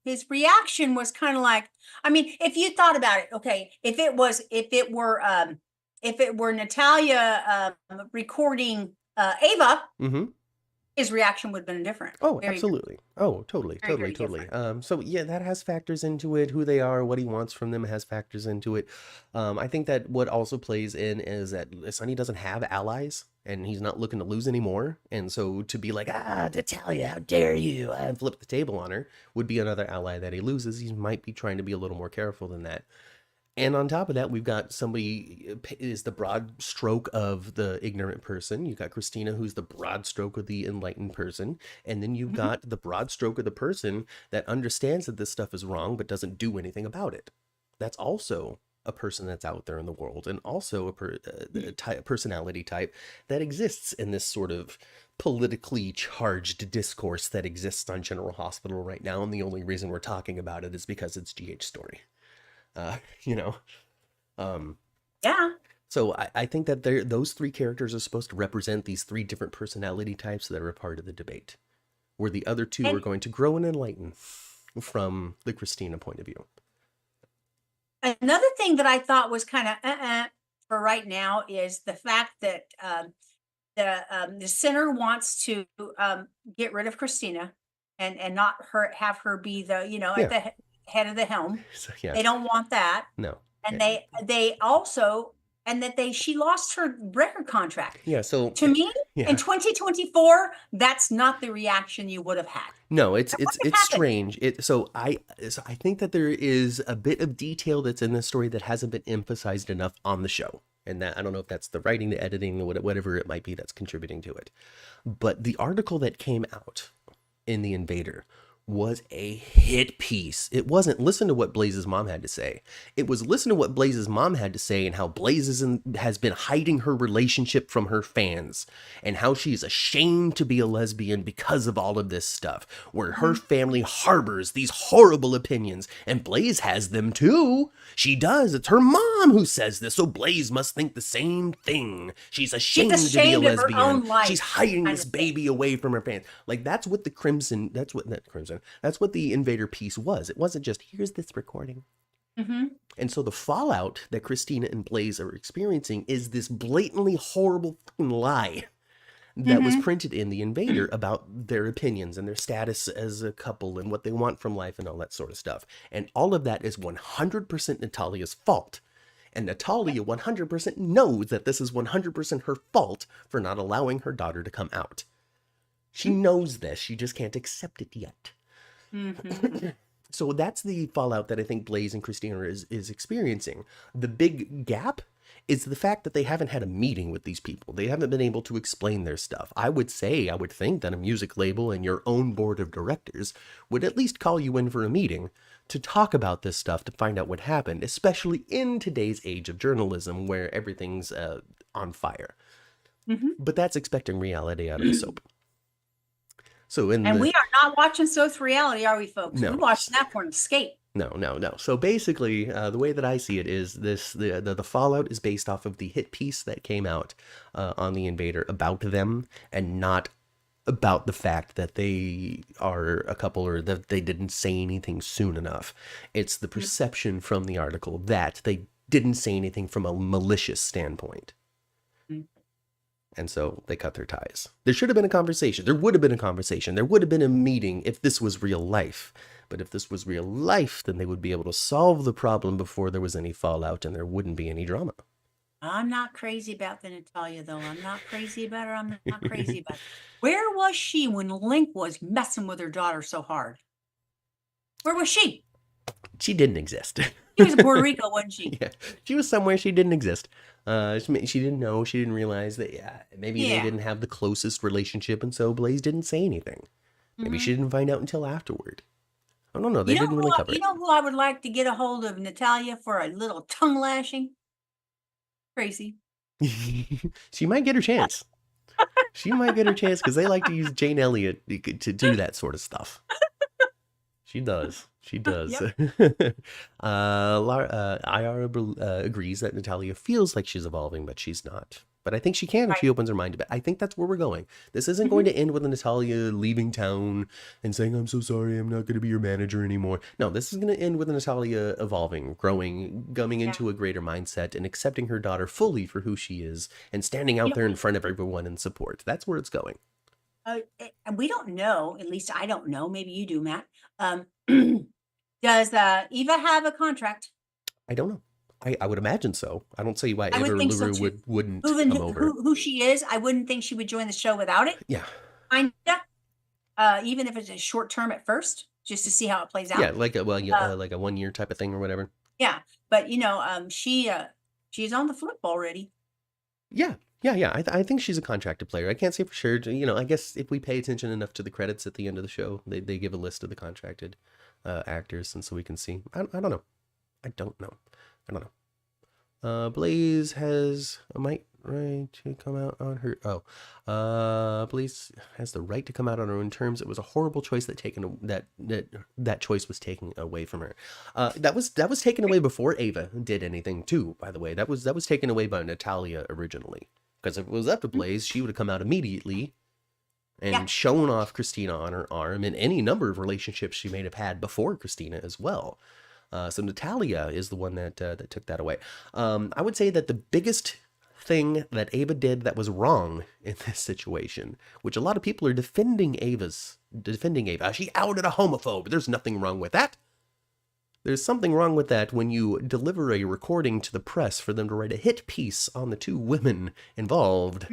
his reaction was kind of like, if you thought about it, okay, if it were Natalia recording Ava, his reaction would have been different. Oh, absolutely. Oh, totally. So yeah, that has factors into it. Who they are, what he wants from them has factors into it. I think that what also plays in is that Sonny doesn't have allies and he's not looking to lose anymore. And so to be like, Natalia, how dare you, and flip the table on her would be another ally that he loses. He might be trying to be a little more careful than that. And on top of that, we've got somebody is the broad stroke of the ignorant person. You've got Christina, who's the broad stroke of the enlightened person. And then you've got the broad stroke of the person that understands that this stuff is wrong, but doesn't do anything about it. That's also a person that's out there in the world, and also a personality type that exists in this sort of politically charged discourse that exists on General Hospital right now. And the only reason we're talking about it is because it's GH Story. So I think that those three characters are supposed to represent these three different personality types that are a part of the debate, where the other two are going to grow and enlighten from the Christina point of view. Another thing that I thought was kind of for right now is the fact that the center wants to get rid of Christina and not have her be the at the head of the helm. So, yeah. They don't want that. No. And they also, and that she lost her record contract. Yeah. So to me, in 2024, that's not the reaction you would have had. No, it's strange. So I think that there is a bit of detail that's in this story that hasn't been emphasized enough on the show. And that I don't know if that's the writing, the editing, whatever it might be that's contributing to it. But the article that came out in the Invader was a hit piece. It wasn't listen to what Blaze's mom had to say. It was listen to what Blaze's mom had to say and how Blaze has been hiding her relationship from her fans and how she's ashamed to be a lesbian because of all of this stuff, where her family harbors these horrible opinions and Blaze has them too. She does. It's her mom who says this, so Blaze must think the same thing. She's ashamed to be a lesbian. She's hiding this baby away from her fans. Like that's what the Invader piece was. It wasn't just, here's this recording. And so the fallout that Christina and Blaze are experiencing is this blatantly horrible lie that was printed in the Invader about their opinions and their status as a couple and what they want from life and all that sort of stuff. And all of that is 100% Natalia's fault. And Natalia 100% knows that this is 100% her fault for not allowing her daughter to come out. She knows this. She just can't accept it yet. So that's the fallout that I think Blaze and Christina is experiencing. The big gap is the fact that they haven't had a meeting with these people. They haven't been able to explain their stuff. I would think that a music label and your own board of directors would at least call you in for a meeting to talk about this stuff, to find out what happened, especially in today's age of journalism where everything's on fire. But that's expecting reality out of the soap. So we are not watching soap reality, are we, folks? No. We're watching that for an escape. No. So basically, the way that I see it is the fallout is based off of the hit piece that came out on the Invader about them, and not about the fact that they are a couple or that they didn't say anything soon enough. It's the perception from the article that they didn't say anything from a malicious standpoint. And so they cut their ties. There should have been a conversation. There would have been a conversation. There would have been a meeting if this was real life. But if this was real life, then they would be able to solve the problem before there was any fallout and there wouldn't be any drama. I'm not crazy about the Natalia, though. I'm not crazy about her. I'm not crazy about her. Where was she when Link was messing with her daughter so hard? Where was she? She didn't exist. She was in Puerto Rico, wasn't she? Yeah, she was somewhere. She didn't exist. She didn't know. She didn't realize that. Maybe they didn't have the closest relationship, and so Blaze didn't say anything. Maybe she didn't find out until afterward. I don't know. They didn't really cover it. You know who I would like to get a hold of, Natalia, for a little tongue lashing? Crazy. She might get her chance. She might get her chance because they like to use Jane Elliott to do that sort of stuff. She does. She does. Yep. Iara agrees that Natalia feels like she's evolving, but she's not. But I think she can if she opens her mind a bit. I think that's where we're going. This isn't going to end with Natalia leaving town and saying, I'm so sorry, I'm not going to be your manager anymore. No, this is going to end with Natalia evolving, growing, coming into a greater mindset and accepting her daughter fully for who she is and standing out there in front of everyone in support. That's where it's going. And we don't know, at least I don't know, maybe you do, Matt. Does Eva have a contract? I don't know. I would imagine so. I don't see why Ava wouldn't come over. Who she is, I wouldn't think she would join the show without it. Yeah. Kinda. Even if it's a short term at first, just to see how it plays out. Yeah, like a 1 year type of thing or whatever. Yeah, but she's on the flip already. Yeah. I think she's a contracted player. I can't say for sure. I guess if we pay attention enough to the credits at the end of the show, they give a list of the contracted actors, and so we can see. I don't know. I don't know. Blaze has a right to come out on her. Blaze has the right to come out on her own terms. It was a horrible choice that choice was taken away from her. That was taken away before Ava did anything too. By the way, that was taken away by Natalia originally. Because if it was up to Blaze, she would have come out immediately and shown off Christina on her arm and any number of relationships she may have had before Christina as well. So Natalia is the one that took that away. I would say that the biggest thing that Ava did that was wrong in this situation, which a lot of people are defending Ava. She outed a homophobe. There's nothing wrong with that. There's something wrong with that when you deliver a recording to the press for them to write a hit piece on the three women involved,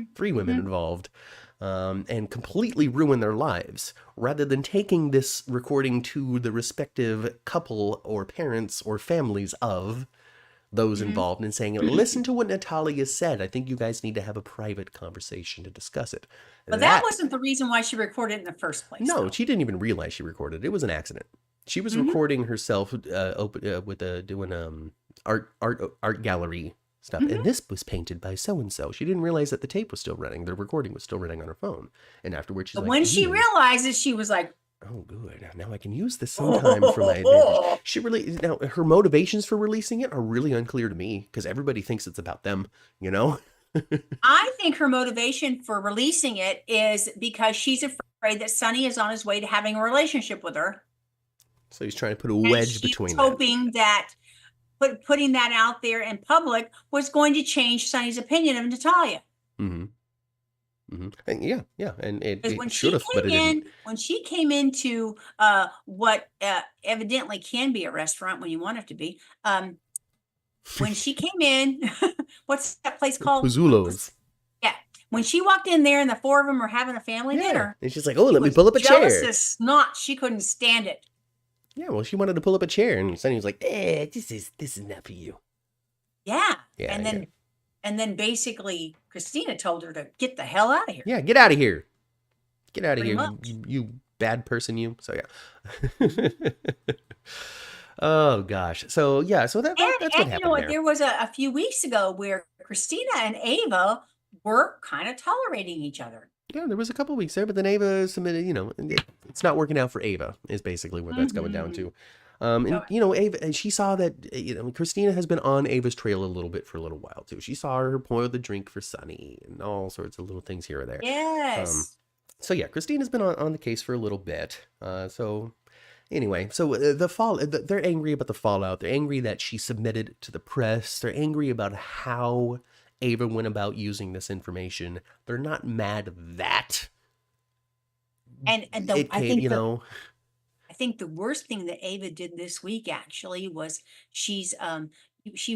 and completely ruin their lives, rather than taking this recording to the respective couple or parents or families of those involved and saying, listen to what Natalia said. I think you guys need to have a private conversation to discuess it. But that wasn't the reason why she recorded it in the first place. No, she didn't even realize she recorded it. It was an accident. She was recording herself doing art gallery stuff, and this was painted by so and so. She didn't realize that the tape was still running. The recording was still running on her phone, and afterwards she's when she realizes, she was like, "Oh, good! Now I can use this sometime for my advantage." Her motivations for releasing it are really unclear to me because everybody thinks it's about them. I think her motivation for releasing it is because she's afraid that Sonny is on his way to having a relationship with her. So he's trying to put a wedge between them. Hoping that putting that out there in public was going to change Sonny's opinion of Natalia. And yeah, and Because it should have, but it didn't. when she came into what evidently can be a restaurant when you want it to be, when she came in, what's that place called? Puzzulos. Yeah. When she walked in there and the four of them were having a family dinner. And she's like, oh, let me was pull up a jealous chair. as snot. She couldn't stand it. Yeah, well, she wanted to pull up a chair, and Sonny was like, this is not for you. Yeah. Yeah, And then basically Christina told her to get the hell out of here. Yeah, get out of here. Get out of Pretty here, much. you bad person, you. So yeah. Oh gosh. So yeah. So that's what happened you know what? there. There was a few weeks ago where Christina and Ava were kind of tolerating each other. Yeah, there was a couple weeks there, but then Ava submitted. It's not working out for Ava. Is basically what that's going down to. And Ava, she saw that Christina has been on Ava's trail a little bit for a little while too. She saw her pour the drink for Sonny and all sorts of little things here or there. Yes. So yeah, Christina's been on the case for a little bit. Anyway, so they're angry about the fallout. They're angry that she submitted to the press. They're angry about how Ava went about using this information. They're not mad that. And I think the worst thing that Ava did this week actually was she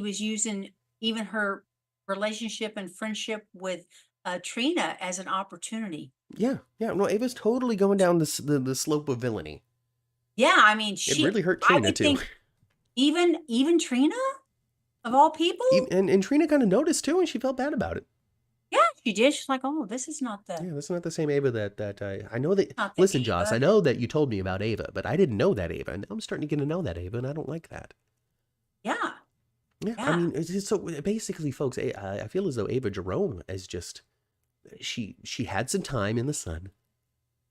was using even her relationship and friendship with Trina as an opportunity. Yeah. No, Ava's totally going down the slope of villainy. Yeah, I mean, it really hurt Trina too. Even Trina, of all people, and Trina kind of noticed too, and she felt bad about it. Yeah, she did. She's like, "Oh, this is not the." Yeah, this is not the same Ava that I know that. Listen, Joss, I know that you told me about Ava, but I didn't know that Ava, and now I'm starting to get to know that Ava, and I don't like that. Yeah. Yeah. I mean, so basically, folks, I feel as though Ava Jerome is just she had some time in the sun.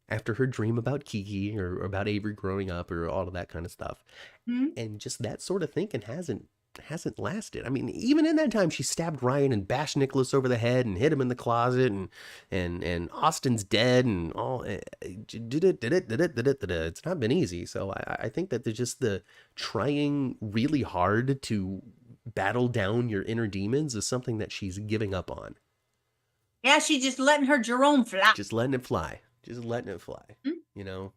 After her dream about Kiki or about Avery growing up or all of that kind of stuff. Mm-hmm. And just that sort of thinking hasn't lasted. I mean, even in that time, she stabbed Ryan and bashed Nicholas over the head and hid him in the closet and Austin's dead and all. It's not been easy. So I think that there's just the trying really hard to battle down your inner demons is something that she's giving up on. Yeah, she's just letting her Jerome fly. Just letting it fly.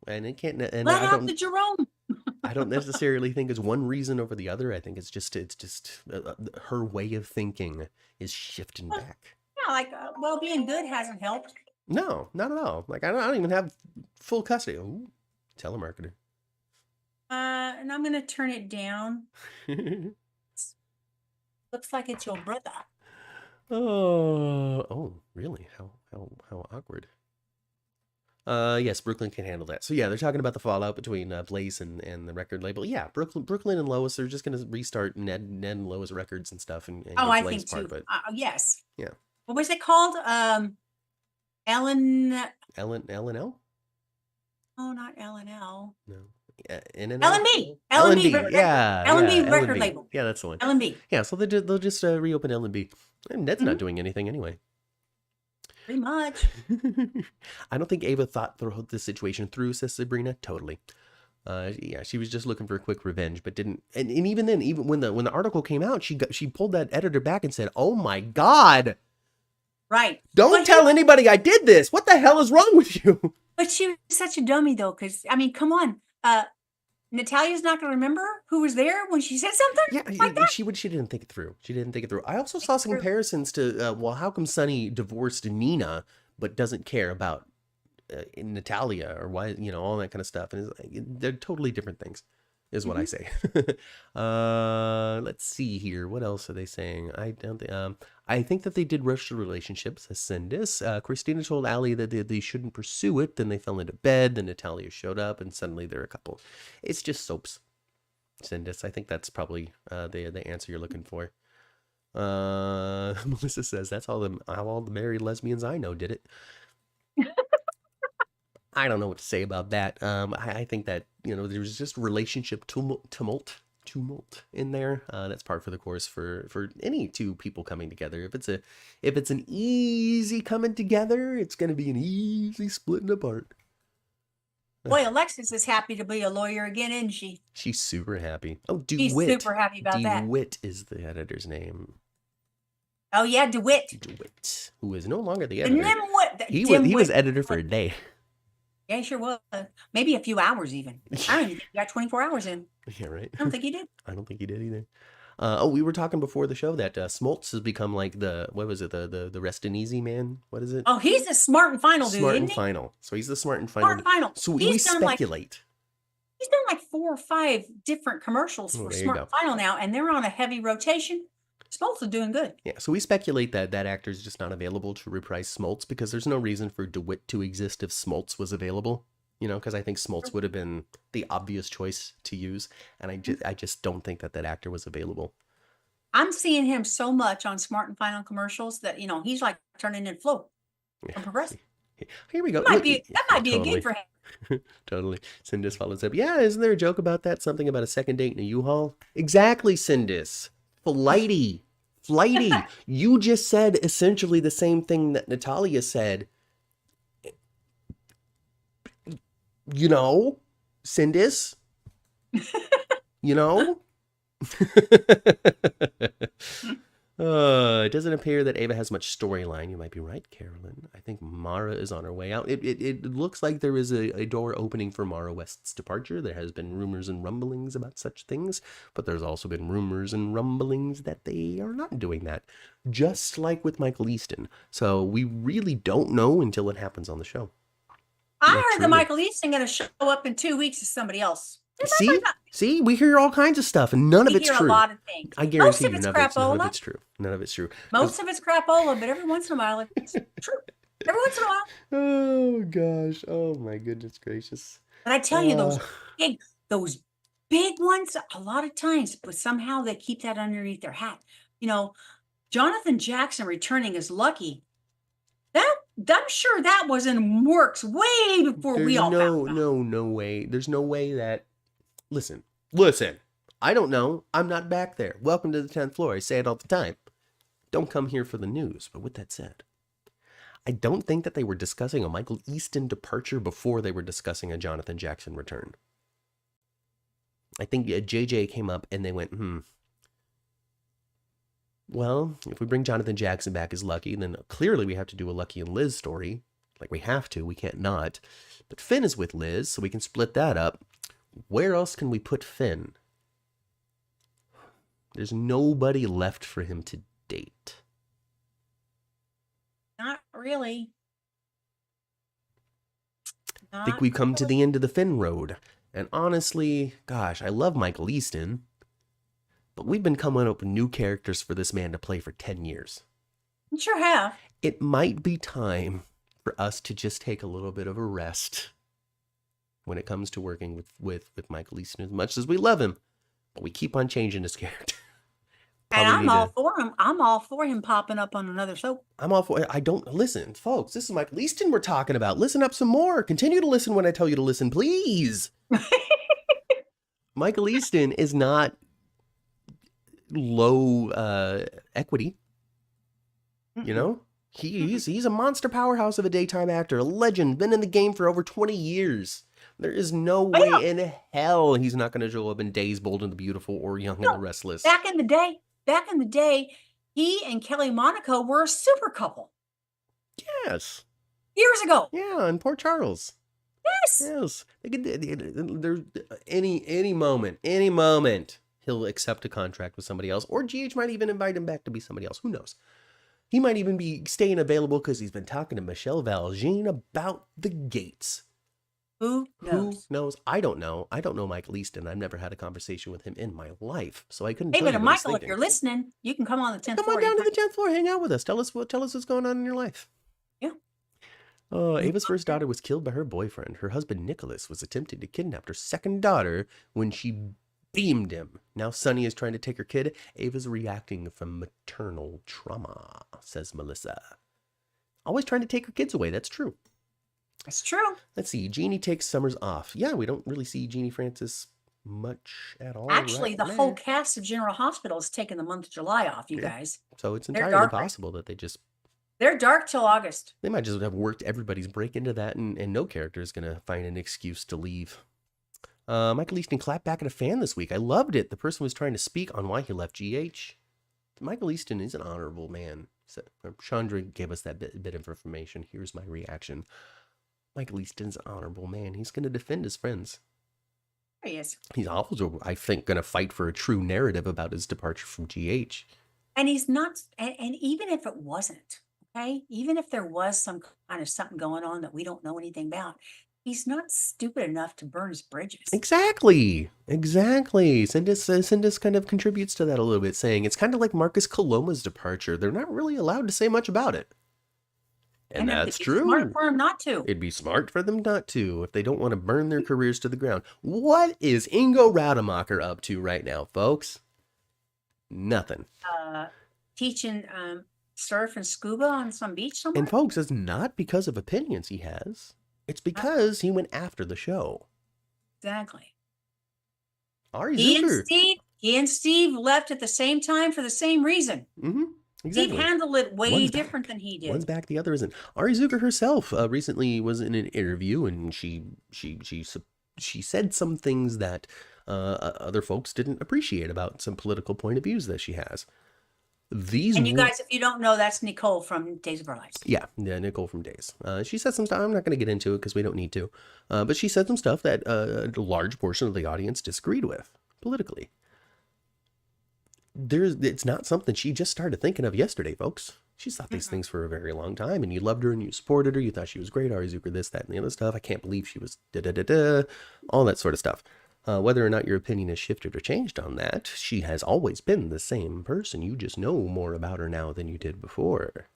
And it can't. And let out the Jerome. I don't necessarily think it's one reason over the other. I think it's just her way of thinking is shifting back. Yeah, like being good hasn't helped. No, not at all. Like I don't even have full custody. Ooh, telemarketer. And I'm gonna turn it down. Looks like it's your brother. Oh, really? How awkward. Yes, Brooklyn can handle that. So yeah, they're talking about the fallout between Blaze and the record label. Yeah, Brooklyn and Lois are just going to restart Ned and Lois records and stuff. And I think too. Yes. Yeah. What was it called? Ellen L? Oh, not L&L. No. L&B. L&B. Yeah. L&B record L&B. label. Yeah, that's the one. L&B. Yeah, so they'll just reopen L&B. And Ned's not doing anything anyway. Pretty much. I don't think Ava thought the situation through, says Sprina. Totally. Yeah, she was just looking for a quick revenge, but didn't. And even then, even when the article came out, she pulled that editor back and said, "Oh my God, right? Don't tell anybody I did this. What the hell is wrong with you?" But she was such a dummy, though, because I mean, come on. Natalia's not going to remember who was there when she said something. Yeah, like that? She didn't think it through. I also saw some comparisons to how come Sonny divorced Nina but doesn't care about Natalia or why all that kind of stuff, and they're totally different things, is what I say. Let's see here. What else are they saying? I think that they did rush the relationship, says Sindis. Christina told Allie that they shouldn't pursue it. Then they fell into bed. Then Natalia showed up, and suddenly they're a couple. It's just soaps, Sindis. I think that's probably the answer you're looking for. Melissa says that's how all the married lesbians I know did it. I don't know what to say about that. I think that there was just relationship tumult in there. That's par for the course for any two people coming together. If it's an easy coming together, it's going to be an easy splitting apart. Boy, Alexis is happy to be a lawyer again, isn't she? She's super happy. Oh, DeWitt. She's super happy about that. DeWitt is the editor's name. Oh yeah, DeWitt. DeWitt, who is no longer the And editor. then what? He was editor for a day. Yeah, he sure was. Maybe a few hours even. I don't even think he got 24 hours in. Yeah, right. I don't think he did. I don't think he did either. We were talking before the show that Smoltz has become like what was it, the rest and easy man? What is it? Oh, he's the smart and final dude, Smart isn't and he? final. So he's the smart and final. Smart and final. So we speculate. He's done like 4 or 5 different commercials for there you Smart go. and Final now, and they're on a heavy rotation. Smoltz is doing good. Yeah, so we speculate that actor is just not available to reprise Smoltz because there's no reason for DeWitt to exist if Smoltz was available. You know, because I think Smoltz would have been the obvious choice to use, and I just don't think that actor was available. I'm seeing him so much on Smart and Final commercials that he's like turning in Flo from Progressive. Here we go. That might be a gig for him. Totally. Sindis follows up. Yeah, isn't there a joke about that? Something about a second date in a U-Haul? Exactly, Sindis. Flighty. You just said essentially the same thing that Natalia said. You know, Sindis. You know? It doesn't appear that Ava has much storyline. You might be right, Carolyn. I think Mara is on her way out. It looks like there is a door opening for Mara West's departure. There has been rumors and rumblings about such things, but there's also been rumors and rumblings that they are not doing that, just like with Michael Easton. So we really don't know until it happens on the show. I heard that Michael Easton going to show up in 2 weeks as somebody else. See, we hear all kinds of stuff, and none of it's true. We hear a lot of things. I guarantee you, none of it's true. None of it's true. Most of it's crapola, but every once in a while it's true. Every once in a while. Oh gosh! Oh my goodness gracious! But I tell you, those big ones, a lot of times, but somehow they keep that underneath their hat. Jonathan Jackson returning is lucky. I'm sure that was in works way before we all found out. No way. There's no way that. Listen. I don't know. I'm not back there. Welcome to the 10th floor. I say it all the time. Don't come here for the news. But with that said, I don't think that they were discussing a Michael Easton departure before they were discussing a Jonathan Jackson return. I think JJ came up and they went, well, if we bring Jonathan Jackson back as Lucky, then clearly we have to do a Lucky and Liz story. Like we have to. We can't not. But Finn is with Liz, so we can split that up. Where else can we put Finn? There's nobody left for him to date. Not really. I think we've come to the end of the Finn road. And honestly, gosh, I love Michael Easton. But we've been coming up with new characters for this man to play for 10 years. You sure have. It might be time for us to just take a little bit of a rest when it comes to working with Michael Easton, as much as we love him. But we keep on changing his character. And I'm all for him. I'm all for him popping up on another soap. I'm all for it. Listen, folks, this is Michael Easton we're talking about. Listen up some more. Continue to listen when I tell you to listen, please. Michael Easton is not low equity. You know? He's a monster powerhouse of a daytime actor, a legend, been in the game for over 20 years. There is no way in hell he's not going to show up in Days, Bold and the Beautiful or Young and the Restless. Back in the day, he and Kelly Monaco were a super couple. Yes. Years ago. Yeah, in Port Charles. Yes. They could. There's any moment he'll accept a contract with somebody else, or GH might even invite him back to be somebody else. Who knows? He might even be staying available because he's been talking to Michelle Valjean about the Gates. Who knows? I don't know. I don't know Michael Easton. I've never had a conversation with him in my life, so I couldn't. Hey, but Michael, if you're listening, you can come on the 10th floor. Come on down to the 10th floor, hang out with us. Tell us what's going on in your life. Yeah. Ava's first daughter was killed by her boyfriend. Her husband Nicholas was attempting to kidnap her second daughter when she beamed him. Now Sunny is trying to take her kid. Ava's reacting from maternal trauma, says Melissa. Always trying to take her kids away. That's true. It's true. Let's see. Jeannie takes summers off. Yeah, we don't really see Jeannie Francis much at all. Actually, the whole cast of General Hospital is taking the month of July off, you guys. So it's entirely possible that they're dark till August. They might just have worked everybody's break into that, and no character is going to find an excuse to leave. Michael Easton clapped back at a fan this week. I loved it. The person was trying to speak on why he left GH. Michael Easton is an honorable man. So, Chandra gave us that bit of information. Here's my reaction. Michael Easton's an honorable man. He's going to defend his friends. He is. He's also, I think, going to fight for a true narrative about his departure from GH. And he's not, and even if it wasn't, okay, even if there was some kind of something going on that we don't know anything about, he's not stupid enough to burn his bridges. Exactly. Sindis kind of contributes to that a little bit, saying it's kind of like Marcus Coloma's departure. They're not really allowed to say much about it. And that's true. Smart for them not to. It'd be smart for them not to if they don't want to burn their careers to the ground. What is Ingo Rademacher up to right now, folks? Nothing. Teaching surf and scuba on some beach somewhere. And folks, it's not because of opinions he has. It's because he went after the show. Exactly. Ari Zucker. He and Steve left at the same time for the same reason. Mm-hmm. Exactly. Steve handled it way different than he did. One's back, the other isn't. Ari Zucker herself recently was in an interview, and she said some things that other folks didn't appreciate about some political point of views that she has. And you guys, if you don't know, that's Nicole from Days of Our Lives. Yeah, Nicole from Days. She said some stuff. I'm not going to get into it because we don't need to. But she said some stuff that a large portion of the audience disagreed with politically. It's not something she just started thinking of yesterday, folks. She's thought these things for a very long time, and you loved her and you supported her. You thought she was great. Ari Zucker, this, that, and the other stuff. I can't believe she was all that sort of stuff. Whether or not your opinion has shifted or changed on that, she has always been the same person. You just know more about her now than you did before.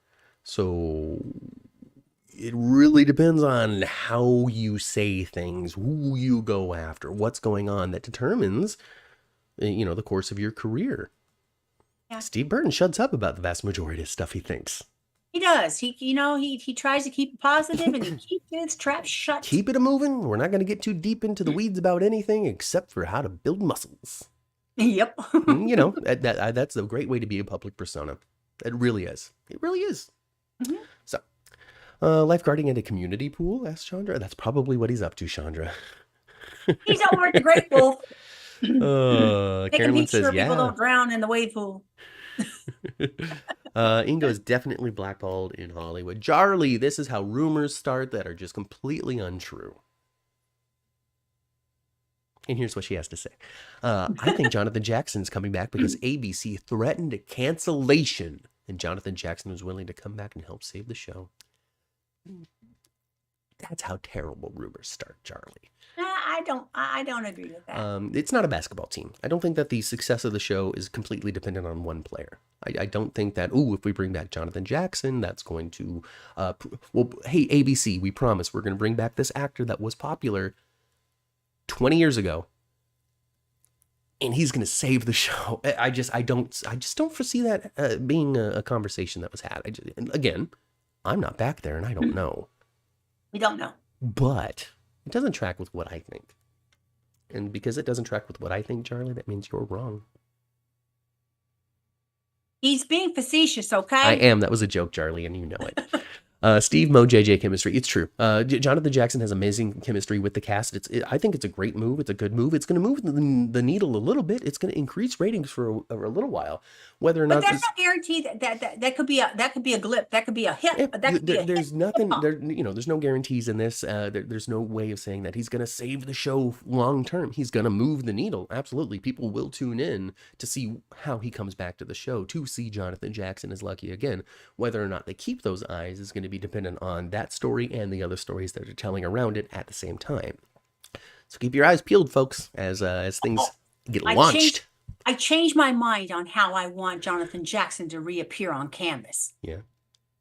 So it really depends on how you say things, who you go after, what's going on, that determines, the course of your career. Yeah. Steve Burton shuts up about the vast majority of stuff he thinks. He does. He tries to keep it positive, and he keeps his trap shut. Keep it moving. We're not going to get too deep into the weeds about anything except for how to build muscles. Yep. That's a great way to be a public persona. It really is. It really is. Mm-hmm. So, lifeguarding at a community pool, asked Chandra. That's probably what he's up to, Chandra. He's over at the Great Wolf. Carolyn says, people don't drown in the wave pool. Ingo is definitely blackballed in Hollywood. Charlie, this is how rumors start that are just completely untrue. And here's what she has to say. I think Jonathan Jackson's coming back because ABC threatened a cancellation, and Jonathan Jackson was willing to come back and help save the show. That's how terrible rumors start, Charlie. I don't agree with that. It's not a basketball team. I don't think that the success of the show is completely dependent on one player. I don't think that, if we bring back Jonathan Jackson, that's going to, hey, ABC, we promise we're going to bring back this actor that was popular 20 years ago, and he's going to save the show. I just don't foresee that being a conversation that was had. Again, I'm not back there, and I don't know. We don't know. But it doesn't track with what I think. And because it doesn't track with what I think, Charlie, that means you're wrong. He's being facetious, okay? I am. That was a joke, Charlie, and you know it. Steve, Mo, JJ chemistry. It's true. Jonathan Jackson has amazing chemistry with the cast. I think it's a great move. It's a good move. It's going to move the needle a little bit. It's going to increase ratings for a little while. Whether or not that's no guarantee that could be a glip. That could be a hit. There's nothing there. There's no guarantees in this. There's no way of saying that he's going to save the show long term. He's going to move the needle. Absolutely, people will tune in to see how he comes back to the show, to see Jonathan Jackson is lucky again. Whether or not they keep those eyes is going to be dependent on that story and the other stories that are telling around it at the same time. So keep your eyes peeled, folks, as things get launched. I changed my mind on how I want Jonathan Jackson to reappear on canvas. Yeah.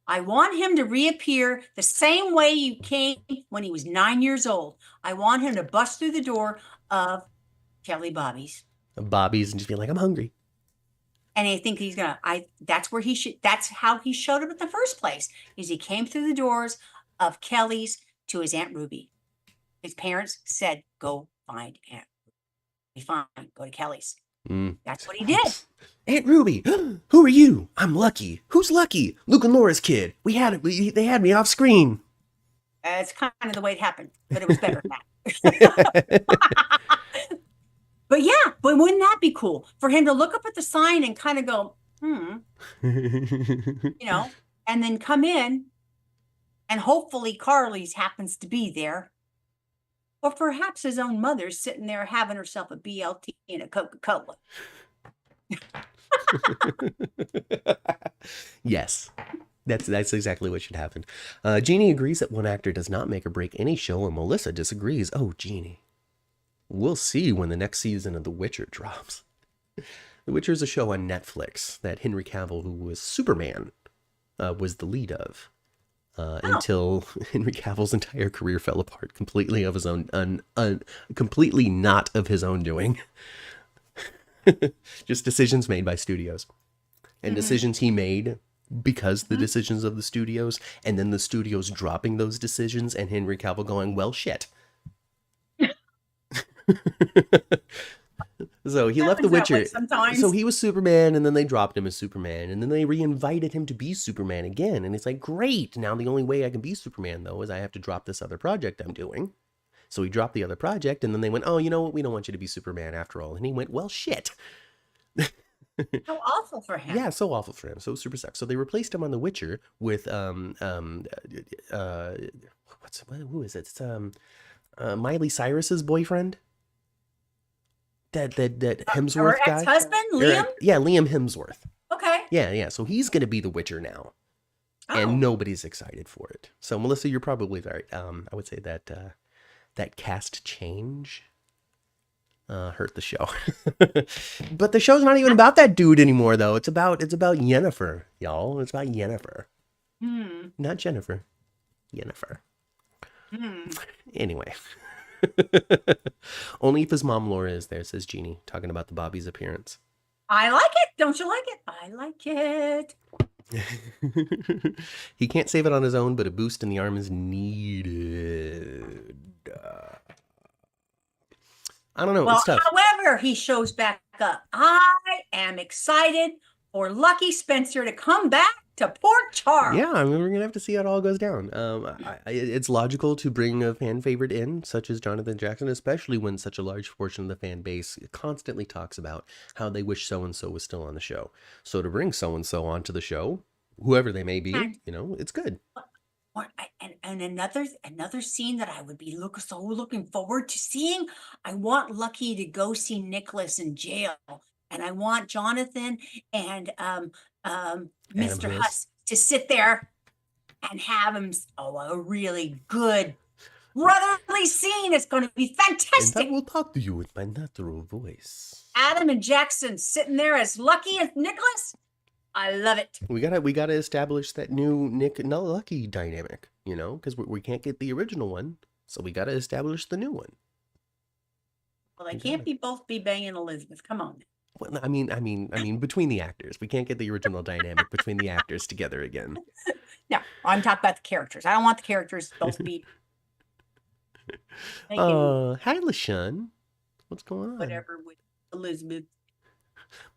I want him to reappear the same way you came when he was 9 years old. I want him to bust through the door of Kelly Bobby's And just be like, I'm hungry. And I think that's how he showed up in the first place, is he came through the doors of Kelly's to his Aunt Ruby. His parents said, go find Aunt Ruby. Fine, go to Kelly's. That's what he did. Aunt Ruby, who are you? I'm Lucky. Who's Lucky? Luke and Laura's kid. They had me off screen. It's kind of the way it happened, but it was better than that. But wouldn't that be cool for him to look up at the sign and kind of go, you know, and then come in and hopefully Carly's happens to be there. Or perhaps his own mother's sitting there having herself a BLT and a Coca-Cola. Yes. That's exactly what should happen. Jeannie agrees that one actor does not make or break any show, and Melissa disagrees. Oh, Jeannie. We'll see when the next season of The Witcher drops. The Witcher is a show on Netflix that Henry Cavill, who was Superman, was the lead of. Until Henry Cavill's entire career fell apart completely of his own, completely not of his own doing. Just decisions made by studios. And decisions he made because the decisions of the studios, and then the studios dropping those decisions, and Henry Cavill going, well, shit. So he left The Witcher. So he was Superman, and then they dropped him as Superman, and then they reinvited him to be Superman again. And it's like, great. Now the only way I can be Superman, though, is I have to drop this other project I'm doing. So he dropped the other project, and then they went, oh, you know what? We don't want you to be Superman after all. And he went, well, shit. So awful for him. Yeah, so awful for him. So super sucks. So they replaced him on The Witcher with who is it? It's Miley Cyrus's boyfriend. That Hemsworth guy. Ex-husband, Liam? Yeah, Liam Hemsworth. Okay. Yeah. So he's gonna be the Witcher now. And nobody's excited for it. So Melissa, you're probably right. I would say that that cast change hurt the show. But the show's not even about that dude anymore, though. It's about Yennefer, y'all. It's about Yennefer. Not Jennifer. Yennefer. Anyway. Only if his mom Laura is there, says Jeannie, talking about the Bobby's appearance. I like it. Don't you like it? I like it. He can't save it on his own, but a boost in the arm is needed. I don't know. Well, it's tough. However, he shows back up. I am excited for Lucky Spencer to come back to Port Charles. Yeah, I mean, we're gonna have to see how it all goes down. It's logical to bring a fan favorite in, such as Jonathan Jackson, especially when such a large portion of the fan base constantly talks about how they wish so and so was still on the show. So to bring so and so onto the show, whoever they may be, you know, it's good. And another scene that I would be looking forward to seeing. I want Lucky to go see Nicholas in jail, and I want Jonathan and Mr. Huss to sit there and have him a really good brotherly scene. It's going to be fantastic. And I will talk to you with my natural voice. Adam and Jackson sitting there as Lucky and Nicholas. I love it. We gotta establish that new Nick and Lucky dynamic, you know, because we can't get the original one, so we gotta establish the new one. Well, they can't both be banging Elizabeth. Come on. Well, I mean, between the actors, we can't get the original dynamic between the actors together again. No, I'm talking about the characters. I don't want the characters both to be. Hi, LaShawn. What's going on? Whatever with Elizabeth.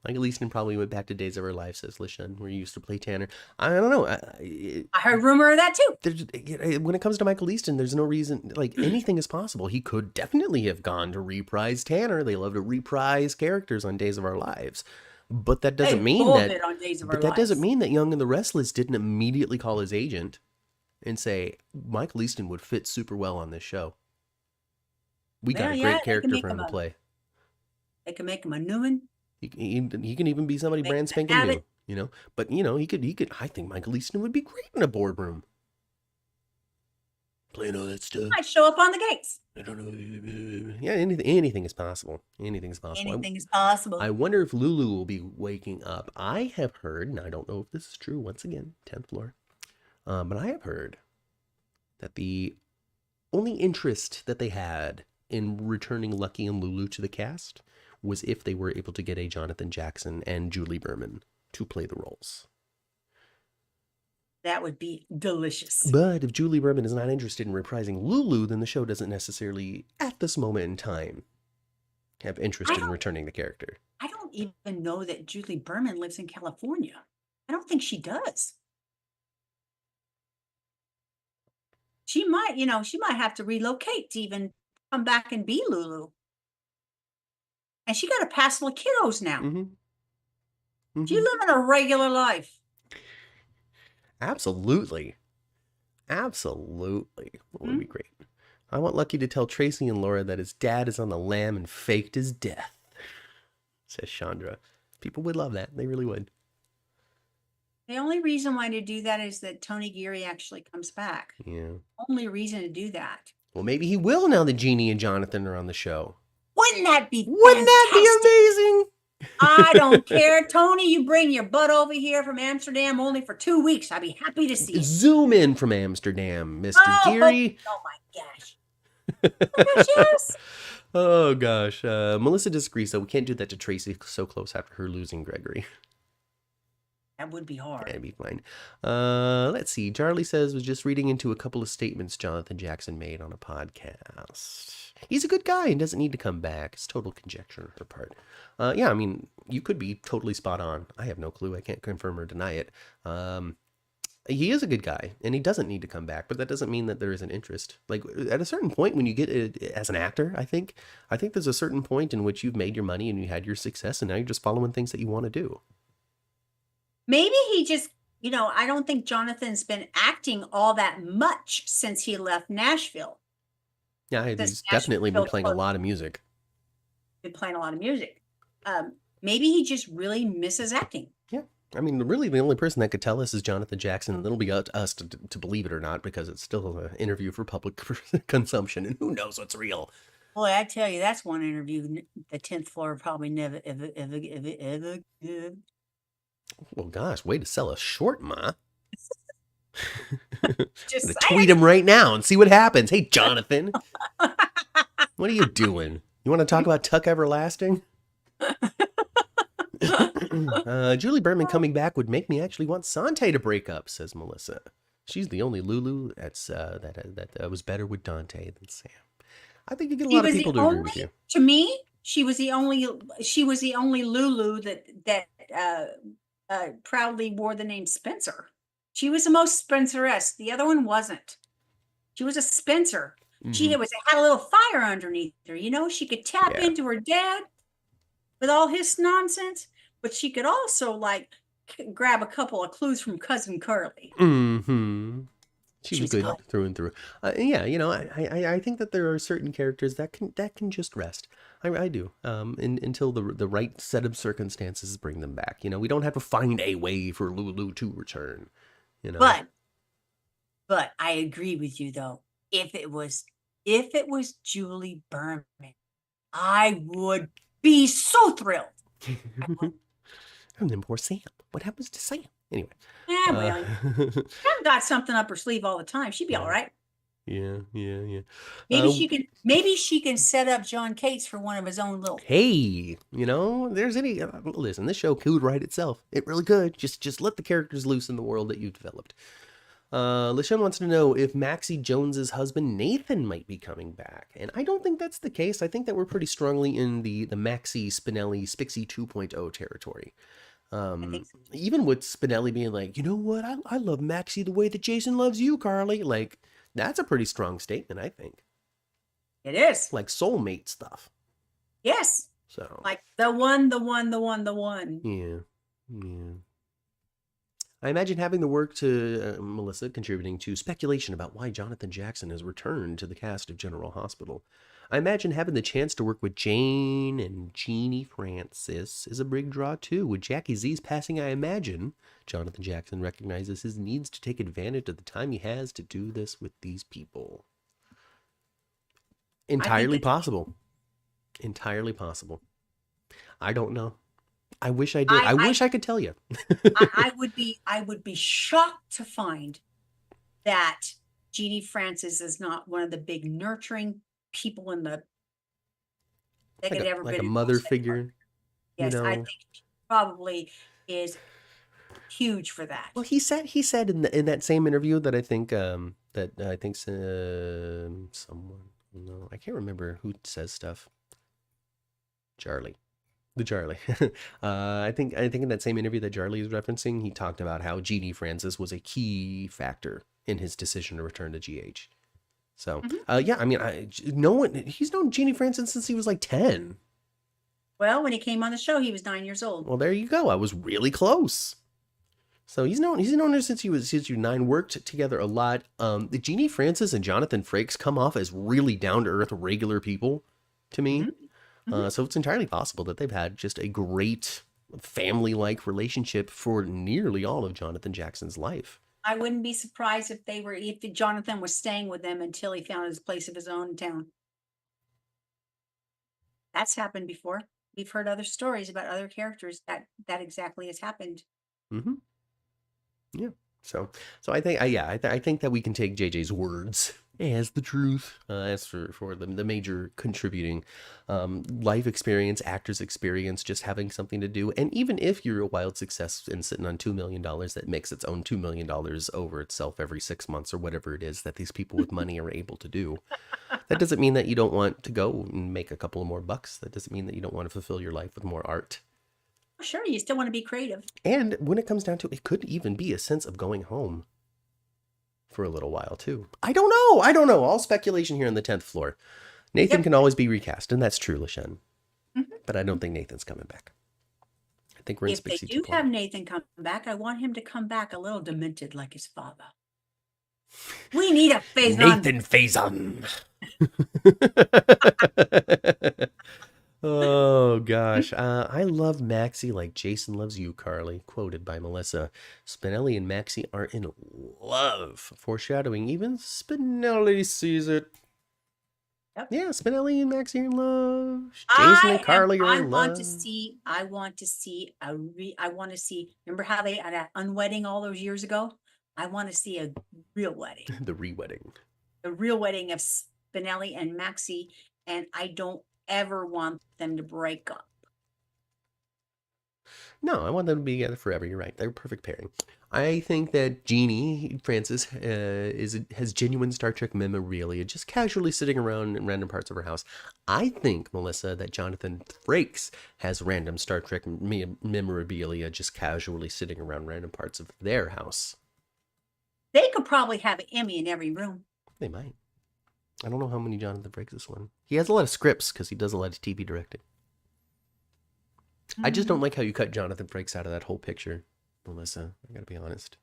Michael Easton probably went back to Days of Our Lives, says LaShawn, where he used to play Tanner. I don't know. I heard rumor of that too. When it comes to Michael Easton, there's no reason, like, anything is possible. He could definitely have gone to reprise Tanner. They love to reprise characters on Days of Our Lives. But that doesn't mean that doesn't mean that Young and the Restless didn't immediately call his agent and say, Michael Easton would fit super well on this show. We got a great character for him to play. They can make him a new one. He can even be somebody brand spanking new, you know. But you know, he could. I think Michael Easton would be great in a boardroom, playing all that stuff. Might show up on the gates. I don't know. Yeah, anything is possible. Anything is possible. Anything is possible. I wonder if Lulu will be waking up. I have heard, and I don't know if this is true. Once again, 10th floor, but I have heard that the only interest that they had in returning Lucky and Lulu to the cast was if they were able to get a Jonathan Jackson and Julie Berman to play the roles. That would be delicious. But if Julie Berman is not interested in reprising Lulu, then the show doesn't necessarily, at this moment in time, have interest in returning the character. I don't even know that Julie Berman lives in California. I don't think she does. She might have to relocate to even come back and be Lulu. And she got a passel of kiddos now. She living a regular life. Absolutely. Absolutely. That would be great. I want Lucky to tell Tracy and Laura that his dad is on the lam and faked his death, says Chandra. People would love that. They really would. The only reason why to do that is that Tony Geary actually comes back. Yeah. Only reason to do that. Well, maybe he will now that Jeannie and Jonathan are on the show. Wouldn't that be Wouldn't that be amazing? I don't care. Tony, you bring your butt over here from Amsterdam only for 2 weeks. I'd be happy to see it. Zoom in from Amsterdam, Mr. Geary. Oh my gosh. Oh gosh, yes. Oh gosh. Melissa disagrees, though. We can't do that to Tracy so close after her losing Gregory. That would be hard. That'd be fine. Let's see. Charlie says was just reading into a couple of statements Jonathan Jackson made on a podcast. He's a good guy and doesn't need to come back. It's total conjecture on her part. Yeah, I mean, you could be totally spot on. I have no clue. I can't confirm or deny it. He is a good guy and he doesn't need to come back, but that doesn't mean that there isn't interest. Like at a certain point when you get it as an actor, I think there's a certain point in which you've made your money and you had your success and now you're just following things that you want to do. Maybe he just, I don't think Jonathan's been acting all that much since he left Nashville. Yeah, he's definitely been playing a lot of music. Maybe he just really misses acting. Yeah. I mean, really, the only person that could tell us is Jonathan Jackson, and it'll be up to us to believe it or not, because it's still an interview for public consumption, and who knows what's real. Boy, I tell you, that's one interview the 10th floor probably never, ever give. Well, gosh, way to sell us short, Ma. Just tweet him right now and see what happens. Hey, Jonathan. What are you doing? You want to talk about Tuck Everlasting? Julie Berman coming back would make me actually want Sante to break up, says Melissa. She's the only Lulu that was better with Dante than Sam. I think you get a lot of people to agree with you. To me, she was the only Lulu that proudly wore the name Spencer. She was the most Spencer-esque. The other one wasn't. She was a Spencer. Mm-hmm. She had a little fire underneath her. She could tap into her dad with all his nonsense, but she could also grab a couple of clues from Cousin Curly. Mm-hmm. She was good through and through. Yeah, I think that there are certain characters that can just rest. I do. Until the right set of circumstances bring them back. We don't have to find a way for Lulu to return. But I agree with you though. If it was Julie Berman, I would be so thrilled. And then poor Sam. What happens to Sam? Anyway. Yeah, well, Sam got something up her sleeve all the time. She'd be all right. Yeah. Maybe she can set up John Cates for one of his own little. Hey, listen, this show could write itself. It really could. Just let the characters loose in the world that you've developed. LaShawn wants to know if Maxie Jones's husband Nathan might be coming back, and I don't think that's the case. I think that we're pretty strongly in the Maxie Spinelli Spixie 2.0 territory. Even with Spinelli being like, you know what, I love Maxie the way that Jason loves you, Carly. Like, that's a pretty strong statement, I think. It is. Like soulmate stuff. Yes. So like the one. Yeah. I imagine having the work to Melissa contributing to speculation about why Jonathan Jackson has returned to the cast of General Hospital. I imagine having the chance to work with Jane and Jeannie Francis is a big draw too. With Jackie Z's passing, I imagine Jonathan Jackson recognizes his needs to take advantage of the time he has to do this with these people. Entirely possible. Entirely possible. I don't know. I wish I did. I wish I could tell you. I would be shocked to find that Jeannie Francis is not one of the big nurturing people in the that could ever like been a mother figure. Yes, I think she probably is huge for that. Well, he said in that same interview that I think someone, no, I can't remember who says stuff. The Charlie. I think in that same interview that Charlie is referencing, he talked about how Jeannie Francis was a key factor in his decision to return to GH. So, yeah, I mean, he's known Jeannie Francis since he was like 10. Well, when he came on the show, he was 9 years old. Well, there you go. I was really close. So he's known her since he was 9. Worked together a lot. The Jeannie Francis and Jonathan Frakes come off as really down to earth, regular people to me. Mm-hmm. So it's entirely possible that they've had just a great family-like relationship for nearly all of Jonathan Jackson's life. I wouldn't be surprised if Jonathan was staying with them until he found his place of his own in town. That's happened before. We've heard other stories about other characters that exactly has happened. Mm-hmm. Yeah. So I think, I think that we can take JJ's words as the truth, as for the major contributing life experience, actor's experience, just having something to do. And even if you're a wild success and sitting on $2 million that makes its own $2 million over itself every 6 months or whatever it is that these people with money are able to do, that doesn't mean that you don't want to go and make a couple of more bucks. That doesn't mean that you don't want to fulfill your life with more art. Sure, you still want to be creative. And when it comes down to it, could even be a sense of going home for a little while too. I don't know. All speculation here on the 10th floor. Nathan can always be recast, and that's true, LaShawn. Mm-hmm. But I don't think Nathan's coming back. I think we're in Spixie. If they do have Nathan come back, I want him to come back a little demented like his father. We need a Faison. Nathan Faison. Oh, gosh. I love Maxie like Jason loves you, Carly. Quoted by Melissa. Spinelli and Maxie are in love. Foreshadowing. Even Spinelli sees it. Yep. Yeah, Spinelli and Maxie are in love. Jason and Carly are in love. I want to see, remember how they had an unwedding all those years ago? I want to see a real wedding. The re-wedding. The real wedding of Spinelli and Maxie. And I don't ever want them to break up. No, I want them to be together forever. You're right. They're a perfect pairing. I think that Jeannie Francis has genuine Star Trek memorabilia just casually sitting around in random parts of her house. I think, Melissa, that Jonathan Frakes has random Star Trek memorabilia just casually sitting around random parts of their house. They could probably have an Emmy in every room. They might. I don't know how many Jonathan Frakes this one. He has a lot of scripts because he does a lot of TV directing. I just don't like how you cut Jonathan Frakes out of that whole picture, Melissa. I gotta be honest.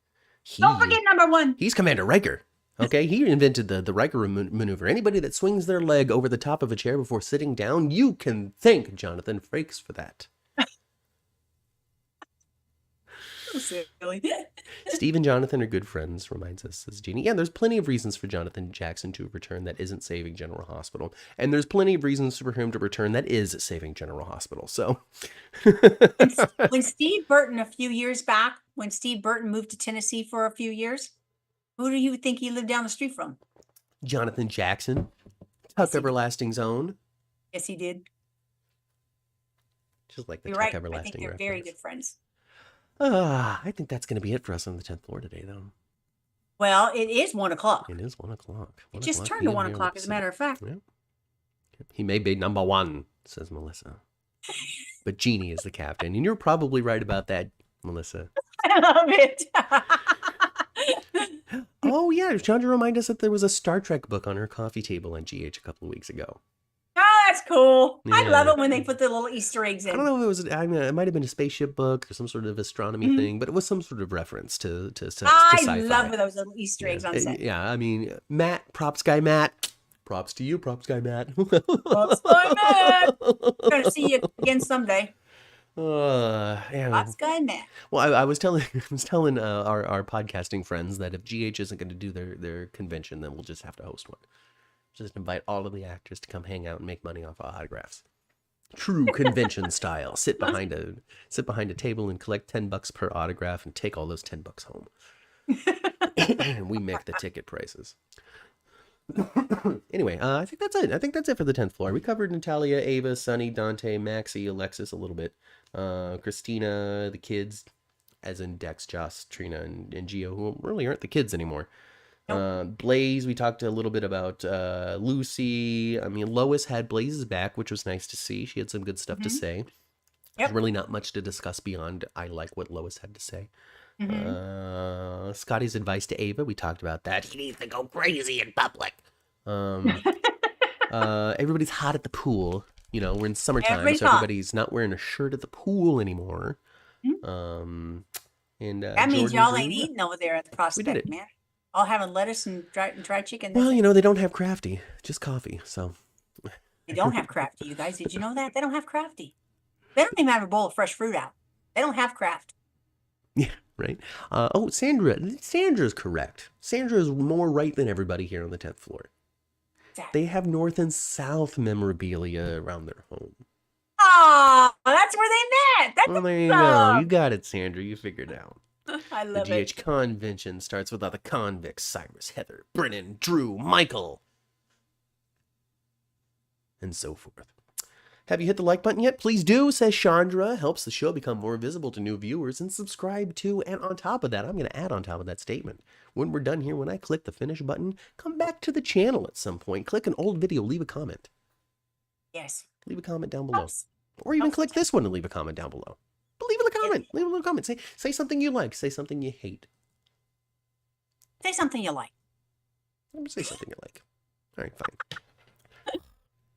Don't forget number 1. He's Commander Riker. Okay, he invented the Riker maneuver. Anybody that swings their leg over the top of a chair before sitting down, you can thank Jonathan Frakes for that. Silly. Steve and Jonathan are good friends, reminds us, says Jeannie. Yeah, there's plenty of reasons for Jonathan Jackson to return that isn't saving General Hospital. And there's plenty of reasons for him to return that is saving General Hospital. So when Steve Burton a few years back, when Steve Burton moved to Tennessee for a few years, who do you think he lived down the street from? Jonathan Jackson, Tuck Everlasting's own. Yes, he did. Just like the Tuck Everlasting. I think they're very good friends. I think that's going to be it for us on the 10th floor today, though. Well, it is 1 o'clock. It is 1 o'clock. It just turned to 1 o'clock, as a matter of fact. Yeah. He may be number 1, says Melissa. But Jeannie is the captain. And you're probably right about that, Melissa. I love it. Oh, yeah. Chandra reminded us that there was a Star Trek book on her coffee table on GH a couple of weeks ago. Oh, that's cool. Yeah. I love it when they put the little Easter eggs in. I don't know if it was, it might have been a spaceship book or some sort of astronomy thing, but it was some sort of reference to sci-fi. I love those little Easter eggs on set. Yeah, I mean, Matt, props guy Matt. Props to you, props guy Matt. Props guy Matt. I'm going to see you again someday. Yeah. Props guy Matt. Well, I was telling our podcasting friends that if GH isn't going to do their convention, then we'll just have to host one. Just invite all of the actors to come hang out and make money off of autographs. True convention style. Sit behind a table and collect $10 per autograph and take all those $10 home. And we make the ticket prices. Anyway, I think that's it. I think that's it for the 10th floor. We covered Natalia, Ava, Sunny, Dante, Maxie, Alexis a little bit. Christina, the kids, as in Dex, Joss, Trina, and Gio, who really aren't the kids anymore. Nope. Blaze, we talked a little bit about Lucy. I mean, Lois had Blaze's back, which was nice to see. She had some good stuff to say. Yep. There's really not much to discuss beyond I like what Lois had to say. Scotty's advice to Ava, we talked about that. He needs to go crazy in public. Everybody's hot at the pool. You know, we're in summertime, Everybody's so hot. everybody's not wearing a shirt at the pool anymore. Hmm? And That means Jordan's y'all are, ain't yeah, eating over there at the we did Prospect, it. man. All having lettuce and dried chicken. Well, That's you it. know, they don't have crafty, just coffee. So They don't have crafty, you guys. Did you know that? They don't have crafty. They don't even have a bowl of fresh fruit out. They don't have craft. yeah, right. Oh, Sandra's correct. Sandra is more right than everybody here on the 10th floor. They have North and South memorabilia around their home. Oh, that's where they met. That's Well, there you go. You got it, Sandra. You figured it out. I The love it. GH convention starts with all the convicts: Cyrus, Heather, Brennan, Drew, Michael, and so forth. Have you hit the like button yet? Please do, says Chandra. Helps the show become more visible to new viewers. And subscribe to. And on top of that, I'm going to add on top of that statement. When we're done here, when I click the finish button, come back to the channel at some point. Click an old video, leave a comment. Yes. Leave a comment down below. Helps. Or even Helps. click this one and leave a comment down below. But leave a comment. Leave a little comment. Say something you like. Say something you hate. Say something you like. Say something you like. All right, fine.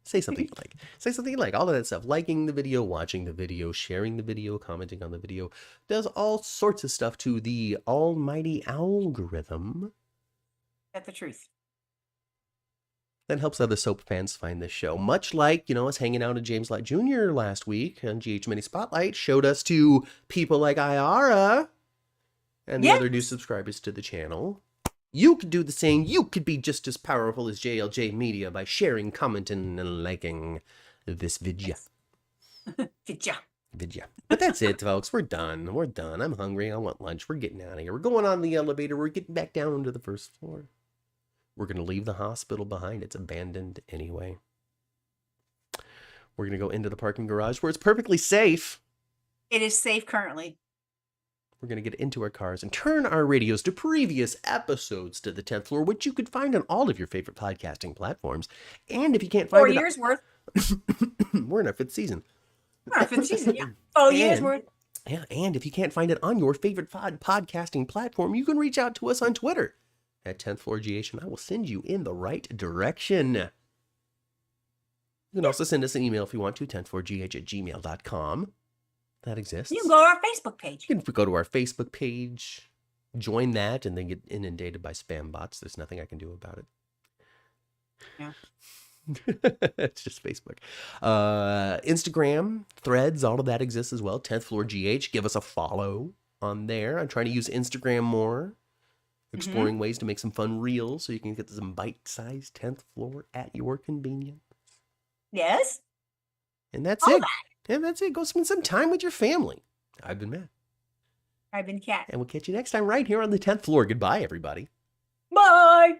Say something you like. Say something you like. All of that stuff. Liking the video, watching the video, sharing the video, commenting on the video. Does all sorts of stuff to the almighty algorithm. That's the truth. That helps other soap fans find this show. Much like, you know, us hanging out at James Lott Jr. last week on GH Mini Spotlight showed us to people like Iara and the other new subscribers to the channel. You could do the same. You could be just as powerful as JLJ Media by sharing, commenting, and liking this video. Vidya. But that's it, folks. We're done. We're done. I'm hungry. I want lunch. We're getting out of here. We're going on the elevator. We're getting back down onto the first floor. We're going to leave the hospital behind. It's abandoned anyway. We're going to go into the parking garage where it's perfectly safe. It is safe currently. We're going to get into our cars and turn our radios to previous episodes to the 10th floor, which you could find on all of your favorite podcasting platforms. And if you can't find 4 it... years worth. We're in our 5th season. We're in our 5th season, yeah. 4 years worth. Yeah, and if you can't find it on your favorite podcasting platform, you can reach out to us on Twitter at 10th Floor GH, and I will send you in the right direction. You can also send us an email if you want to, 10thfloorgh@gmail.com. That exists. You can go to our Facebook page. You can go to our Facebook page, join that, and then get inundated by spam bots. There's nothing I can do about it. Yeah. It's just Facebook. Instagram, Threads, all of that exists as well. 10th Floor GH. Give us a follow on there. I'm trying to use Instagram more. Exploring ways to make some fun reels so you can get some bite-sized 10th floor at your convenience. Yes. And that's it. And that's it. Go spend some time with your family. I've been Matt. I've been Kat. And we'll catch you next time right here on the 10th floor. Goodbye, everybody. Bye.